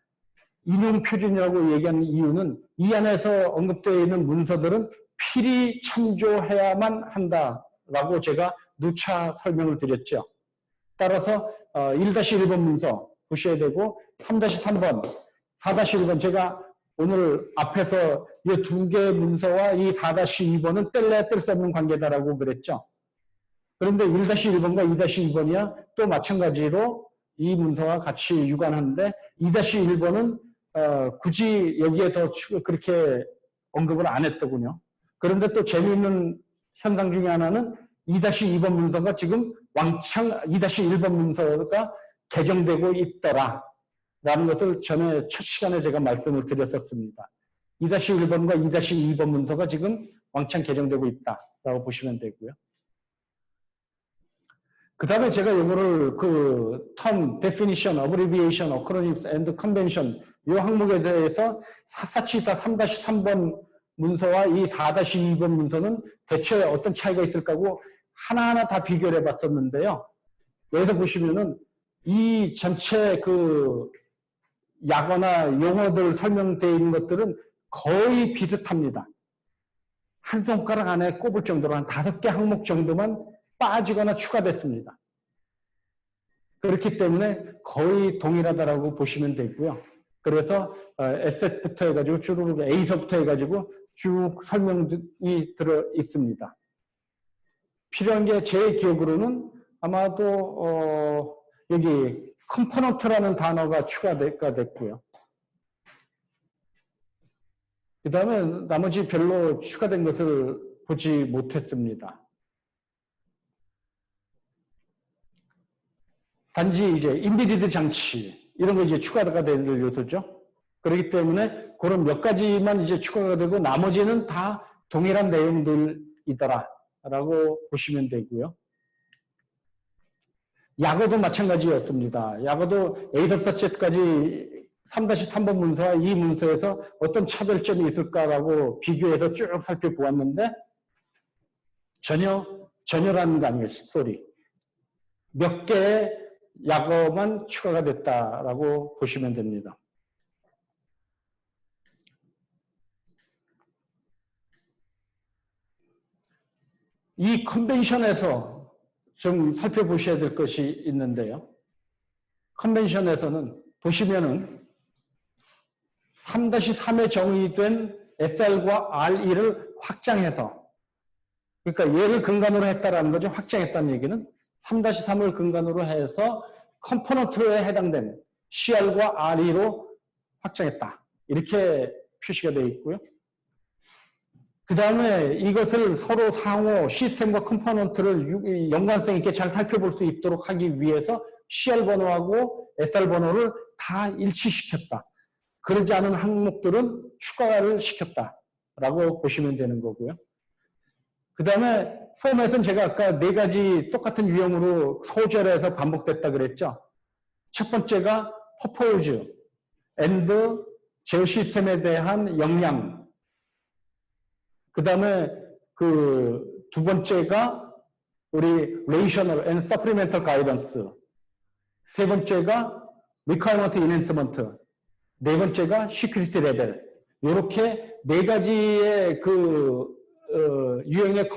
인용 표준이라고 얘기하는 이유는 이 안에서 언급되어 있는 문서들은 필히 참조해야만 한다라고 제가 누차 설명을 드렸죠. 따라서 1-1번 문서 보셔야 되고 3-3번, 4-1번 제가 오늘 앞에서 이 두 개의 문서와 이 4-2번은 뗄래야 뗄 수 없는 관계다라고 그랬죠. 그런데 1-1번과 2-2번이야 또 마찬가지로 이 문서와 같이 유관하는데 2-1번은 굳이 여기에 더 그렇게 언급을 안 했더군요. 그런데 또 재미있는 현상 중에 하나는 2-2번 문서가 지금 왕창 2-1번 문서가 개정되고 있더라 라는 것을 전에 첫 시간에 제가 말씀을 드렸었습니다. 2-1번과 2-2번 문서가 지금 왕창 개정되고 있다라고 보시면 되고요. 그 다음에 제가 이거를 그 term, definition, abbreviation, acronyms and convention 이 항목에 대해서 샅샅이 다 3-3번 문서와 이 4-2번 문서는 대체 어떤 차이가 있을까 하고 하나하나 다 비교를 해봤었는데요. 여기서 보시면은 이 전체 그 약어나 용어들 설명되어 있는 것들은 거의 비슷합니다. 한 손가락 안에 꼽을 정도로 한 5개 항목 정도만 빠지거나 추가됐습니다. 그렇기 때문에 거의 동일하다라고 보시면 되고요. 그래서 에셋부터 해가지고 쭉 A서부터 해가지고 쭉 설명이 들어 있습니다. 필요한 게 제 기억으로는 아마도 여기 컴포넌트라는 단어가 추가가 됐고요. 그 다음에 나머지 별로 추가된 것을 보지 못했습니다. 단지 이제 인비디드 장치 이런 거 이제 추가가 되는 요소죠. 그렇기 때문에 그런 몇 가지만 이제 추가가 되고 나머지는 다 동일한 내용들이더라라고 보시면 되고요. 약어도 마찬가지였습니다. 약어도 A서부터 Z까지 3-3번 문서와 이 문서에서 어떤 차별점이 있을까라고 비교해서 쭉 살펴보았는데 전혀라는 거 아니에요. 소리. 몇 개의 약어만 추가가 됐다라고 보시면 됩니다. 이 컨벤션에서 좀 살펴보셔야 될 것이 있는데요. 컨벤션에서는 보시면은 3-3에 정의된 SR과 RE를 확장해서 그러니까 얘를 근간으로 했다라는 거죠. 확장했다는 얘기는 3-3을 근간으로 해서 컴포넌트에 해당된 CR과 RE로 확장했다. 이렇게 표시가 되어 있고요. 그 다음에 이것을 서로 상호 시스템과 컴포넌트를 연관성 있게 잘 살펴볼 수 있도록 하기 위해서 CR 번호하고 SR 번호를 다 일치시켰다. 그러지 않은 항목들은 추가를 시켰다라고 보시면 되는 거고요. 그 다음에 포맷은 제가 아까 4가지 똑같은 유형으로 소절해서 반복됐다 그랬죠. 첫 번째가 purpose, and, 제어 시스템에 대한 역량. 그 다음에 그 두 번째가 우리 rational and supplemental guidance. 세 번째가 requirement enhancement. 네 번째가 security level. 이렇게 4가지의 그 유형의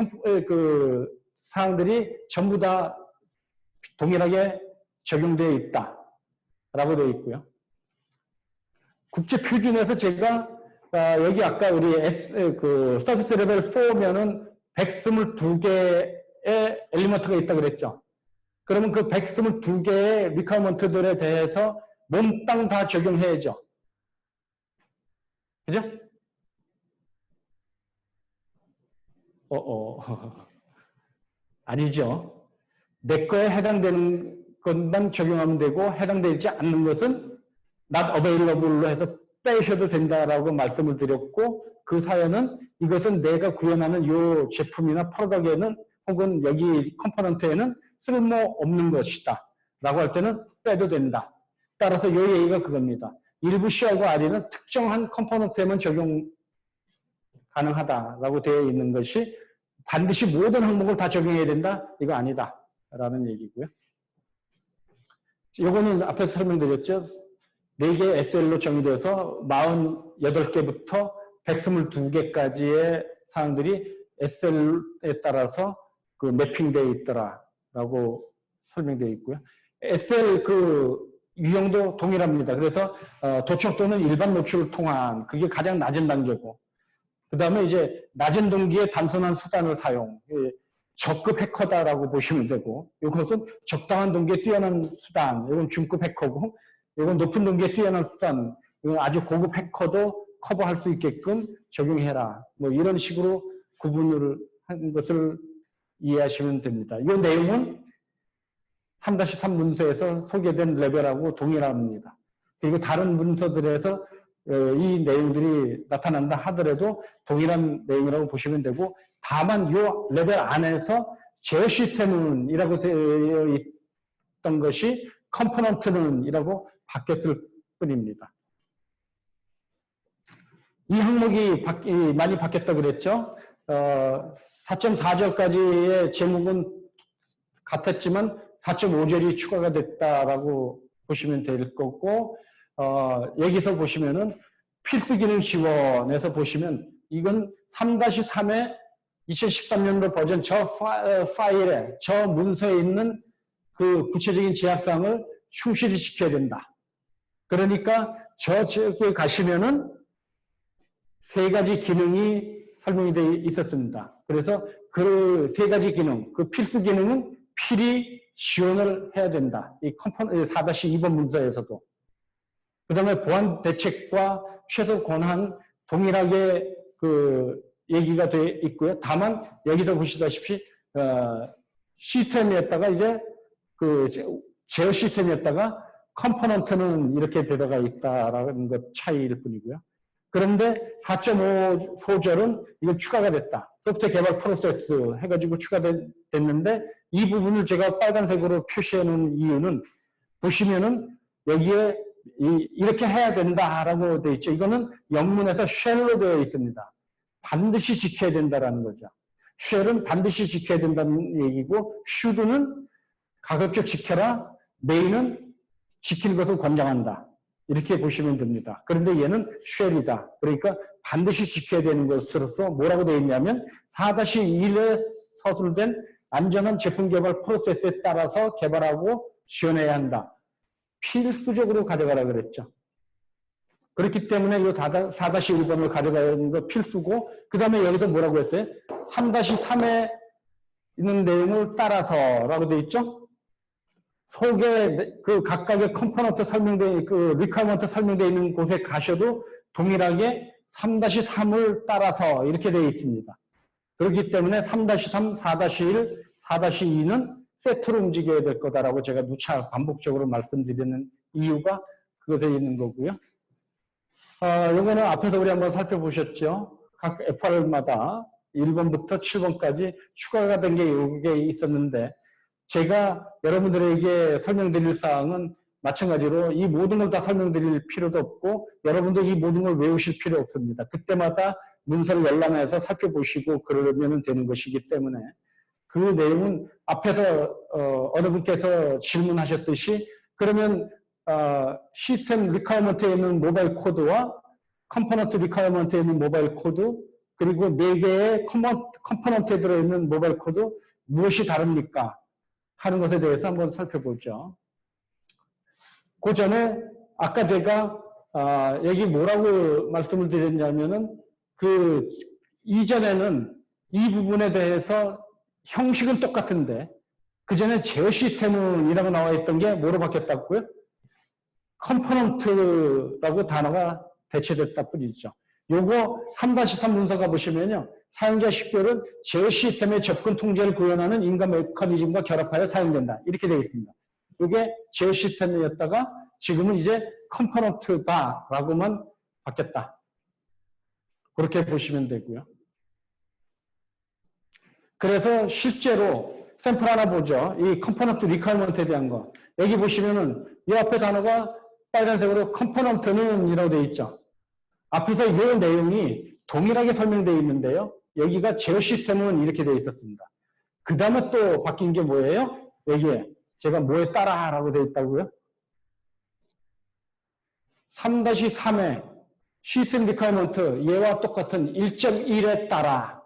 그 사항들이 전부 다 동일하게 적용되어 있다라고 되어 있고요. 국제 표준에서 제가 여기 아까 우리 그 서비스 레벨 4면은 122개의 엘리먼트가 있다 그랬죠. 그러면 그 122개의 리퀘어먼트들에 대해서 몽땅 다 적용해야죠. 그죠? 아니죠. 내 거에 해당되는 것만 적용하면 되고 해당되지 않는 것은 not available로 해서 빼셔도 된다라고 말씀을 드렸고 그 사연은 이것은 내가 구현하는 이 제품이나 프로덕트에는 혹은 여기 컴포넌트에는 쓸모없는 것이다 라고 할 때는 빼도 된다. 따라서 이 얘기가 그겁니다. 일부 CR과 RE는 특정한 컴포넌트에만 적용 가능하다라고 되어 있는 것이 반드시 모든 항목을 다 적용해야 된다? 이거 아니다라는 얘기고요. 요거는 앞에서 설명드렸죠. 4개 SL로 정의되어서 48개부터 122개까지의 사항들이 SL에 따라서 그 매핑되어 있더라라고 설명되어 있고요. SL 그 유형도 동일합니다. 그래서 도청 또는 일반 노출을 통한 그게 가장 낮은 단계고, 그 다음에 이제 낮은 동기의 단순한 수단을 사용, 저급 해커다라고 보시면 되고, 이것은 적당한 동기에 뛰어난 수단, 이건 중급 해커고, 이건 높은 동기에 뛰어난 수단, 이건 아주 고급 해커도 커버할 수 있게끔 적용해라. 뭐 이런 식으로 구분을 한 것을 이해하시면 됩니다. 이 내용은 3-3 문서에서 소개된 레벨하고 동일합니다. 그리고 다른 문서들에서 이 내용들이 나타난다 하더라도 동일한 내용이라고 보시면 되고, 다만 이 레벨 안에서 제어 시스템은 이라고 되어 있던 것이 컴포넌트는 이라고 바뀌었을 뿐입니다. 이 항목이 많이 바뀌었다고 그랬죠. 4.4절까지의 제목은 같았지만 4.5절이 추가가 됐다라고 보시면 될 거고, 여기서 보시면은 필수 기능 지원에서 보시면 이건 3-3의 2013년도 버전 저 파일에, 저 문서에 있는 그 구체적인 제약사항을 충실히 지켜야 된다. 그러니까 저쪽에 가시면은 3가지 기능이 설명이 되어 있었습니다. 그래서 그 3가지 기능, 그 필수 기능은 필히 지원을 해야 된다. 이 4-2번 문서에서도. 그 다음에 보안 대책과 최소 권한 동일하게 그 얘기가 되어 있고요. 다만 여기서 보시다시피 시스템이었다가 이제 그 제어 시스템이었다가 컴포넌트는 이렇게 들어가 있다라는 것 차이일 뿐이고요. 그런데 4.5소절은 이건 추가가 됐다. 소프트웨어 개발 프로세스 해가지고 추가됐는데, 이 부분을 제가 빨간색으로 표시해 놓은 이유는 보시면은 여기에 이렇게 해야 된다라고 되어 있죠. 이거는 영문에서 shall로 되어 있습니다. 반드시 지켜야 된다라는 거죠. shall은 반드시 지켜야 된다는 얘기고, should는 가급적 지켜라, may는 지키는 것을 권장한다. 이렇게 보시면 됩니다. 그런데 얘는 shall이다. 그러니까 반드시 지켜야 되는 것으로서 뭐라고 되어 있냐면 4-1에 서술된 안전한 제품 개발 프로세스에 따라서 개발하고 지원해야 한다. 필수적으로 가져가라 그랬죠. 그렇기 때문에 이 4-1번을 가져가는 거 필수고, 그 다음에 여기서 뭐라고 했어요? 3-3에 있는 내용을 따라서라고 되어 있죠. 속에 그 각각의 컴포넌트 설명되어 그 리퀘어먼트 설명되어 있는 곳에 가셔도 동일하게 3-3을 따라서 이렇게 되어 있습니다. 그렇기 때문에 3-3, 4-1, 4-2는 세트로 움직여야 될 거다라고 제가 누차 반복적으로 말씀드리는 이유가 그것에 있는 거고요. 요거는 앞에서 우리 한번 살펴보셨죠. 각 FR마다 1번부터 7번까지 추가가 된 게 여기에 있었는데, 제가 여러분들에게 설명드릴 사항은 마찬가지로 이 모든 걸 다 설명드릴 필요도 없고, 여러분도 이 모든 걸 외우실 필요 없습니다. 그때마다 문서를 열람해서 살펴보시고 그러면 되는 것이기 때문에, 그 내용은 앞에서 어느 분께서 질문하셨듯이, 그러면 시스템 리퀘어먼트에 있는 모바일 코드와 컴포넌트 리퀘어먼트에 있는 모바일 코드, 그리고 4개의 컴포넌트에 들어있는 모바일 코드 무엇이 다릅니까? 하는 것에 대해서 한번 살펴보죠. 그 전에 아까 제가 여기 뭐라고 말씀을 드렸냐면은 그 이전에는 이 부분에 대해서 형식은 똑같은데 그 전에 제어 시스템은 이라고 나와 있던 게 뭐로 바뀌었다고요? 컴포넌트라고 단어가 대체됐다 뿐이죠. 요거 3-3 문서가 보시면요. 사용자 식별은 제어 시스템의 접근 통제를 구현하는 인간 메커니즘과 결합하여 사용된다. 이렇게 되어 있습니다. 이게 제어 시스템이었다가 지금은 이제 컴포넌트다라고만 바뀌었다. 그렇게 보시면 되고요. 그래서 실제로 샘플 하나 보죠. 이 컴포넌트 리퀘어먼트에 대한 거. 여기 보시면은 이 앞에 단어가 빨간색으로 컴포넌트는 이라고 되어 있죠. 앞에서 이 내용이 동일하게 설명되어 있는데요. 여기가 제어 시스템은 이렇게 되어 있었습니다. 그 다음에 또 바뀐 게 뭐예요? 여기에 제가 뭐에 따라 라고 되어 있다고요? 3-3에 시스템 리퀘어먼트 얘와 똑같은 1.1에 따라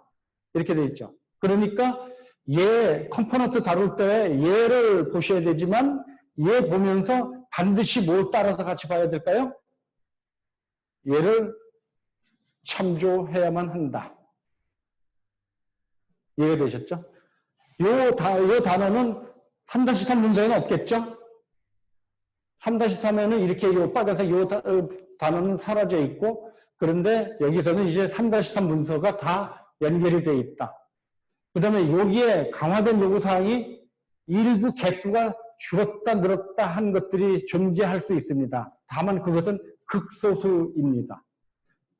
이렇게 되어 있죠. 그러니까 얘 컴포넌트 다룰 때 얘를 보셔야 되지만 얘 보면서 반드시 뭘 따라서 같이 봐야 될까요? 얘를 참조해야만 한다. 이해가 되셨죠? 요 단어는 3-3 문서에는 없겠죠? 3-3에는 이렇게 요 빨간색 요 단어는 사라져 있고, 그런데 여기서는 이제 3-3 문서가 다 연결이 되어 있다. 그 다음에 여기에 강화된 요구사항이 일부 개수가 줄었다 늘었다 한 것들이 존재할 수 있습니다. 다만 그것은 극소수입니다.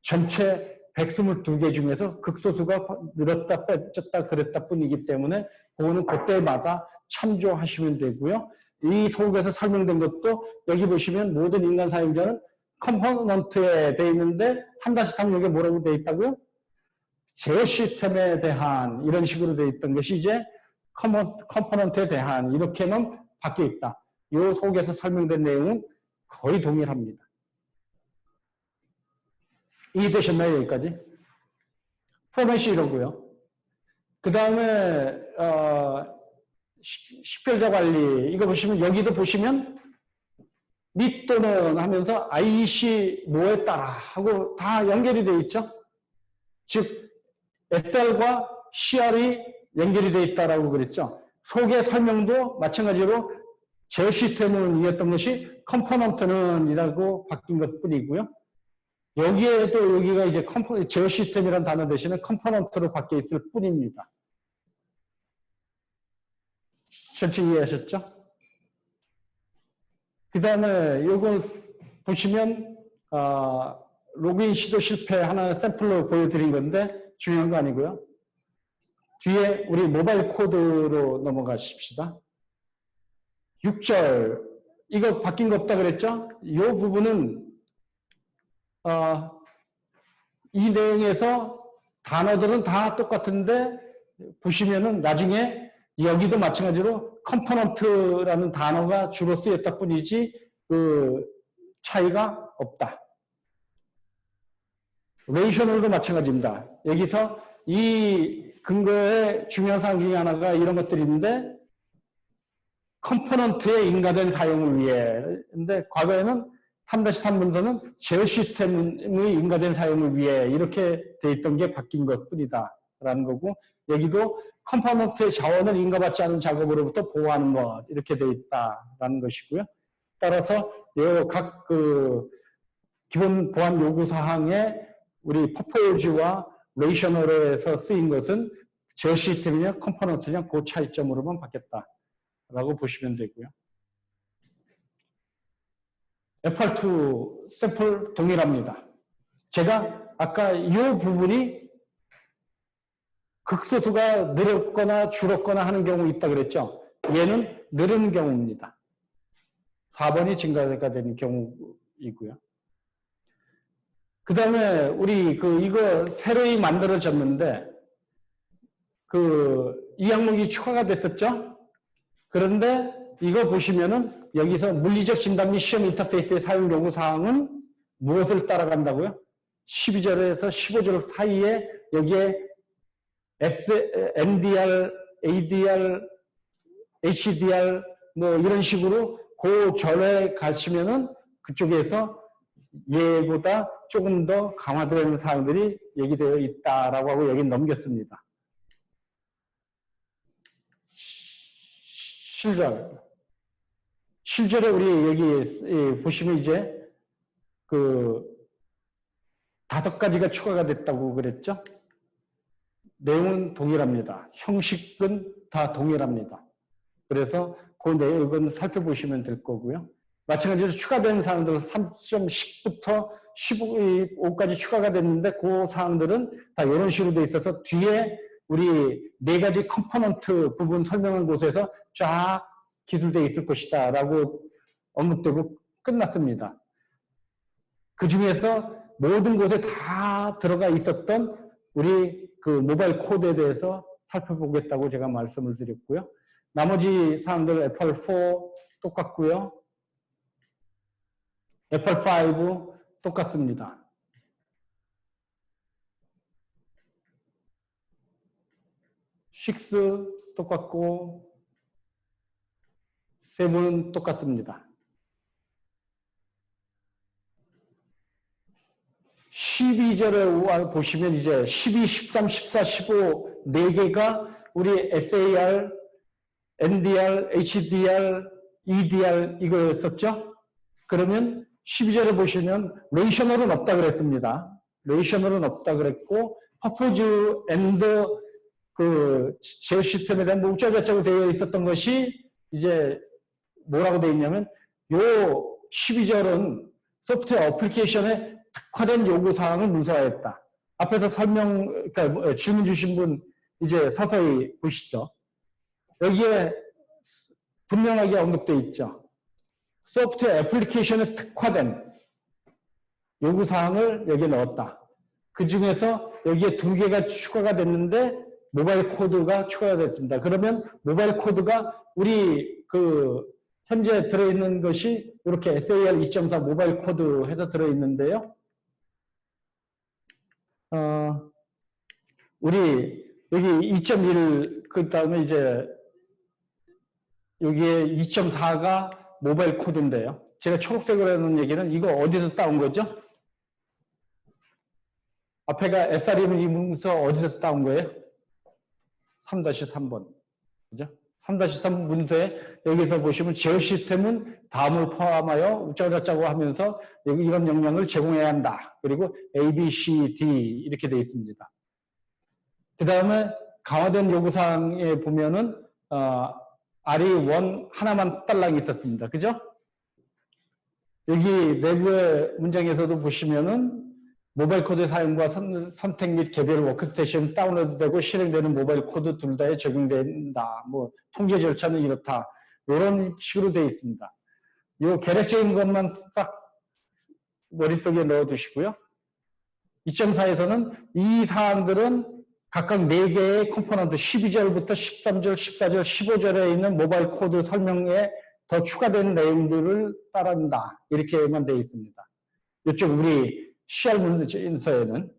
전체 122개 중에서 극소수가 늘었다 빼졌다 그랬다 뿐이기 때문에 그거는 그때마다 참조하시면 되고요. 이 속에서 설명된 것도 여기 보시면 모든 인간 사용자는 컴포넌트에 되어 있는데 3-3 여기에 뭐라고 되어 있다고요? 제어 시스템에 대한 이런 식으로 되어 있던 것이 이제 컴포넌트에 대한 이렇게만 바뀌어 있다. 이 속에서 설명된 내용은 거의 동일합니다. 이해되셨나요? 여기까지? 포맷이 이러고요. 그 다음에 식별자 관리 이거 보시면 여기도 보시면 및 또는 하면서 IC 뭐에 따라 하고 다 연결이 되어 있죠. 즉 SL과 CR이 연결이 되어 있다라고 그랬죠. 속의 설명도 마찬가지로 제어 시스템은 이었던 것이 컴포넌트는 이라고 바뀐 것 뿐이고요. 여기에도 여기가 이제 제어 시스템이라는 단어 대신에 컴포넌트로 바뀌어 있을 뿐입니다. 전체 이해하셨죠? 그 다음에 이거 보시면 로그인 시도 실패 하나 샘플로 보여드린 건데 중요한 거 아니고요. 뒤에 우리 모바일 코드로 넘어가십시다. 6절 이거 바뀐 거 없다 그랬죠? 이 부분은 이 내용에서 단어들은 다 똑같은데 보시면은 나중에 여기도 마찬가지로 컴포넌트라는 단어가 주로 쓰였다 뿐이지 그 차이가 없다. 레이셔널도 마찬가지입니다. 여기서 이 근거의 중요한 사항 중에 하나가 이런 것들이 있는데 컴포넌트의 인가된 사용을 위해 근데 과거에는 3-3 문서는 제어 시스템의 인가된 사용을 위해 이렇게 돼 있던 게 바뀐 것 뿐이다 라는 거고 여기도 컴포넌트의 자원을 인가받지 않은 작업으로부터 보호하는 것 이렇게 돼 있다라는 것이고요. 따라서 각 기본 보안 요구 사항에 우리 퍼포즈와 레이셔널에서 쓰인 것은 제어 시스템이냐 컴포넌트냐 그 차이점으로만 바뀌었다라고 보시면 되고요. FR2 샘플 동일합니다. 제가 아까 이 부분이 극소수가 늘었거나 줄었거나 하는 경우 있다 그랬죠. 얘는 늘은 경우입니다. 4번이 증가가 되는 경우이고요. 그 다음에 우리 이거 새로이 만들어졌는데 이 항목이 추가가 됐었죠. 그런데 이거 보시면은 여기서 물리적 진단 및 시험 인터페이스의 사용 요구 사항은 무엇을 따라간다고요? 12절에서 15절 사이에 여기에 MDR, ADR, HDR 뭐 이런 식으로 그 절에 가시면은 그쪽에서 얘보다 조금 더 강화된 사항들이 얘기되어 있다라고 하고 여기 넘겼습니다. 7절에 우리 여기 보시면 이제 5가지가 추가가 됐다고 그랬죠? 내용은 동일합니다. 형식은 다 동일합니다. 그래서 그 내용은 살펴보시면 될 거고요. 마찬가지로 추가된 사항들 3.10부터 15까지 추가가 됐는데 그 사항들은 다 이런 식으로 돼 있어서 뒤에 우리 4가지 컴포넌트 부분 설명한 곳에서 쫙 기술되어 있을 것이다 라고 언급되고 끝났습니다. 그 중에서 모든 곳에 다 들어가 있었던 우리 그 모바일 코드에 대해서 살펴보겠다고 제가 말씀을 드렸고요. 나머지 사항들 애플4 똑같고요. 애플5 똑같습니다. 6 똑같고 7 똑같습니다. 12절에 보시면 이제 12, 13, 14, 15 4개가 우리 SAR, NDR, HDR, EDR 이거였었죠? 그러면 12절에 보시면 레이셔널은 없다 그랬습니다. 레이셔널은 없다 그랬고 퍼포즈 앤드 그 제어 시스템에 대한 뭐 우짜좌짜고 되어 있었던 것이 이제 뭐라고 되어 있냐면 요 12절은 소프트웨어 어플리케이션에 특화된 요구사항을 문서화했다. 앞에서 그러니까 질문 주신 분 이제 서서히 보시죠. 여기에 분명하게 언급되어 있죠. 소프트웨어 애플리케이션에 특화된 요구사항을 여기에 넣었다. 그 중에서 여기에 2개가 추가가 됐는데 모바일 코드가 추가가 됐습니다. 그러면 모바일 코드가 우리 그 현재 들어있는 것이 이렇게 SAR 2.4 모바일 코드 해서 들어있는데요. 우리 여기 2.1 그 다음에 이제 여기에 2.4가 모바일 코드인데요. 제가 초록색으로 해놓은 얘기는 이거 어디서 따온 거죠? 앞에가 SRM 이 문서 어디서 따온 거예요? 3-3번. 그죠? 3-3 문서에 여기서 보시면 제어 시스템은 다음을 포함하여 우짜고저짜고 하면서 여기 이런 명령을 제공해야 한다. 그리고 A, B, C, D 이렇게 되어 있습니다. 그 다음에 강화된 요구사항에 보면은 RE1 하나만 딸랑이 있었습니다. 그죠? 여기 내부의 문장에서도 보시면은 모바일 코드 사용과 선택 및 개별 워크스테이션 다운로드되고 실행되는 모바일 코드 둘 다에 적용된다. 뭐 통제 절차는 이렇다. 이런 식으로 되어 있습니다. 이 계략적인 것만 딱 머릿속에 넣어두시고요. 2.4에서는 이 사항들은 각각 4개의 컴포넌트 12절부터 13절, 14절, 15절에 있는 모바일 코드 설명에 더 추가된 내용들을 따른다. 이렇게만 되어 있습니다. 이쪽 우리 CR 문서에는.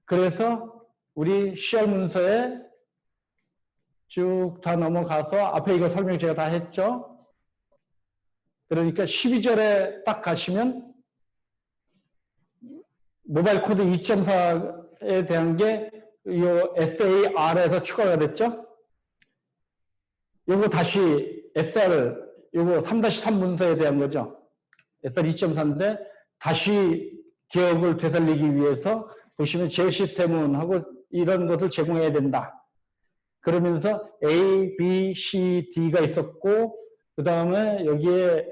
그래서 우리 CR 문서에 쭉 다 넘어가서 앞에 이거 설명 제가 다 했죠. 그러니까 12절에 딱 가시면 모바일 코드 2.4에 대한 게 이 SAR에서 추가가 됐죠. 요거 다시 SR 요거 3-3 문서에 대한 거죠. SR 2.4인데 다시 기억을 되살리기 위해서 보시면 제어 시스템은 하고 이런 것을 제공해야 된다. 그러면서 A, B, C, D가 있었고 그 다음에 여기에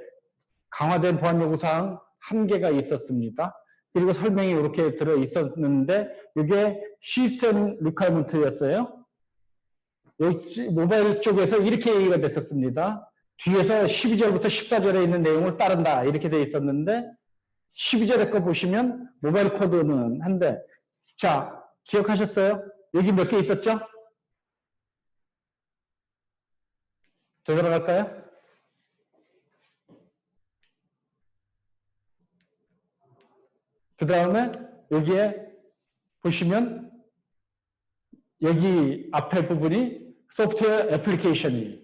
강화된 보안 요구사항 1개가 있었습니다. 그리고 설명이 이렇게 들어 있었는데 이게 시스템 리퀘어먼트였어요. 여기 모바일 쪽에서 이렇게 얘기가 됐었습니다. 뒤에서 12절부터 14절에 있는 내용을 따른다 이렇게 돼 있었는데 12절에 거 보시면 모바일 코드는 한데 자 기억하셨어요? 여기 몇 개 있었죠? 되돌아갈까요? 그 다음에 여기에 보시면 여기 앞에 부분이 소프트웨어 애플리케이션이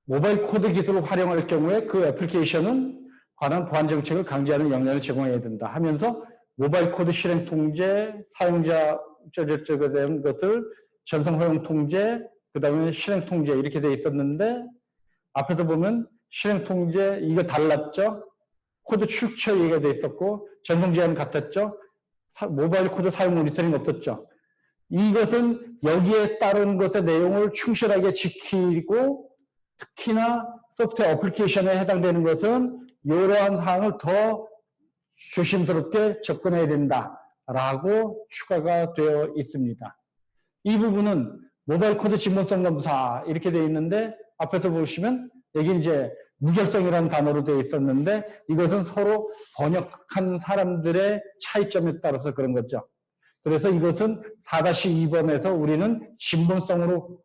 모바일 코드 기술을 활용할 경우에 그 애플리케이션은 관한 보안 정책을 강제하는 역량을 제공해야 된다 하면서 모바일 코드 실행 통제, 사용자 저저저에 대한 것을 전송 허용 통제, 그 다음에 실행 통제 이렇게 돼 있었는데 앞에서 보면 실행 통제 이거 달랐죠? 코드 출처 얘기가 돼 있었고 전송 제한 같았죠? 모바일 코드 사용 모니터링 없었죠? 이것은 여기에 따른 것의 내용을 충실하게 지키고 특히나 소프트웨어 어플리케이션에 해당되는 것은 이러한 사항을 더 조심스럽게 접근해야 된다라고 추가가 되어 있습니다. 이 부분은 모바일 코드 진본성 검사 이렇게 되어 있는데 앞에서 보시면 여기 이제 무결성이라는 단어로 되어 있었는데 이것은 서로 번역한 사람들의 차이점에 따라서 그런 거죠. 그래서 이것은 4-2번에서 우리는 진본성으로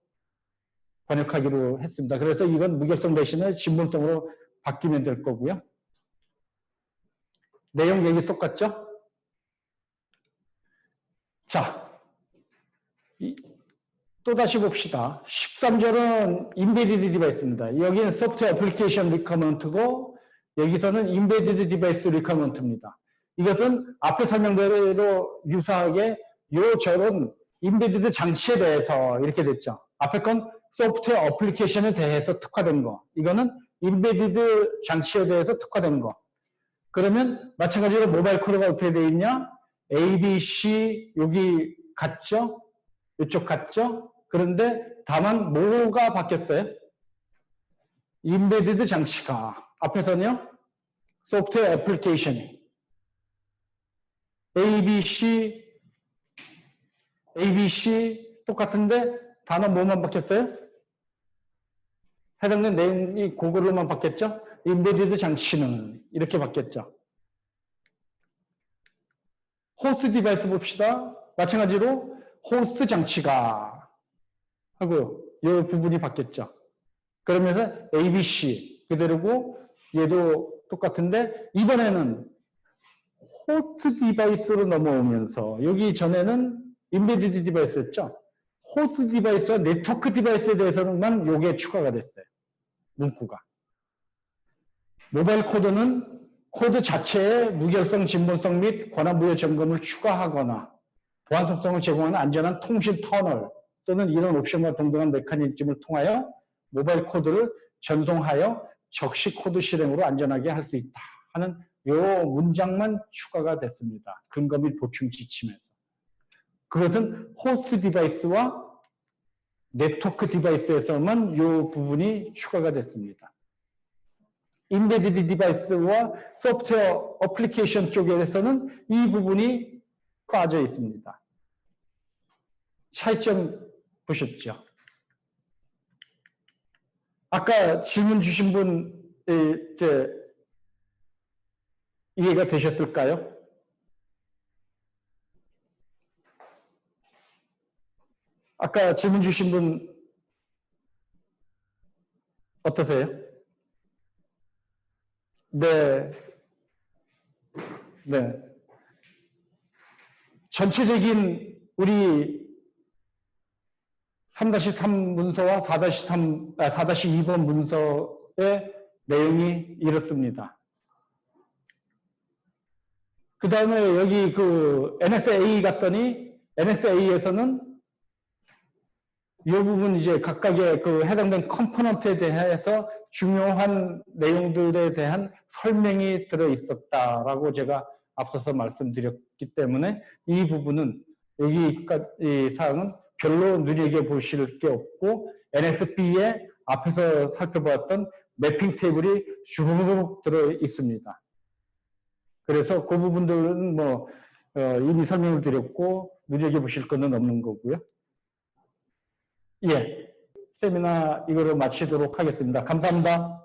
번역하기로 했습니다. 그래서 이건 무결성 대신에 진본성으로 바뀌면 될 거고요. 내용 얘기 똑같죠? 자, 또다시 봅시다. 13절은 인베디드 디바이스입니다. 여기는 소프트웨어 애플리케이션 리커먼트고 여기서는 인베디드 디바이스 리커먼트입니다. 이것은 앞에 설명대로 유사하게 요 절은 인베디드 장치에 대해서 이렇게 됐죠. 앞에 건 소프트웨어 애플리케이션에 대해서 특화된 거. 이거는 인베디드 장치에 대해서 특화된 거. 그러면 마찬가지로 모바일 코드가 어떻게 되어 있냐? A, B, C 여기 같죠? 이쪽 같죠? 그런데 다만 뭐가 바뀌었어요? 인베디드 장치가 앞에서는요. 소프트웨어 애플리케이션이 A, B, C 똑같은데 단어 뭐만 바뀌었어요? 해당된 내용이 그걸로만 바뀌었죠? 인베디드 장치는 이렇게 바뀌었죠. 호스트 디바이스 봅시다. 마찬가지로 호스트 장치가 하고 이 부분이 바뀌었죠. 그러면서 ABC 그대로고 얘도 똑같은데 이번에는 호스트 디바이스로 넘어오면서 여기 전에는 인베디드 디바이스였죠. 호스트 디바이스와 네트워크 디바이스에 대해서만 요게 추가가 됐어요. 문구가. 모바일 코드는 코드 자체에 무결성, 진본성 및 권한부여 점검을 추가하거나 보안 속성을 제공하는 안전한 통신 터널 또는 이런 옵션과 동등한 메커니즘을 통하여 모바일 코드를 전송하여 적시 코드 실행으로 안전하게 할 수 있다 하는 요 문장만 추가가 됐습니다. 근거 및 보충 지침에서. 그것은 호스트 디바이스와 네트워크 디바이스에서만 요 부분이 추가가 됐습니다. 인베디드 디바이스와 소프트웨어 애플리케이션 쪽에서는 이 부분이 빠져 있습니다. 차이점 보셨죠? 아까 질문 주신 분 이제 이해가 되셨을까요? 아까 질문 주신 분 어떠세요? 네. 네. 전체적인 우리 3-3 문서와 4-2번 문서의 내용이 이렇습니다. 그 다음에 여기 그 NSA 갔더니 NSA에서는 이 부분 이제 각각의 그 해당된 컴포넌트에 대해서 중요한 내용들에 대한 설명이 들어 있었다라고 제가 앞서서 말씀드렸기 때문에 이 부분은 여기까지 사항은 별로 눈여겨보실 게 없고 NSB에 앞에서 살펴보았던 매핑 테이블이 주르륵 들어 있습니다. 그래서 그 부분들은 뭐 이미 설명을 드렸고 눈여겨보실 거는 없는 거고요. 예, 세미나 이거로 마치도록 하겠습니다. 감사합니다.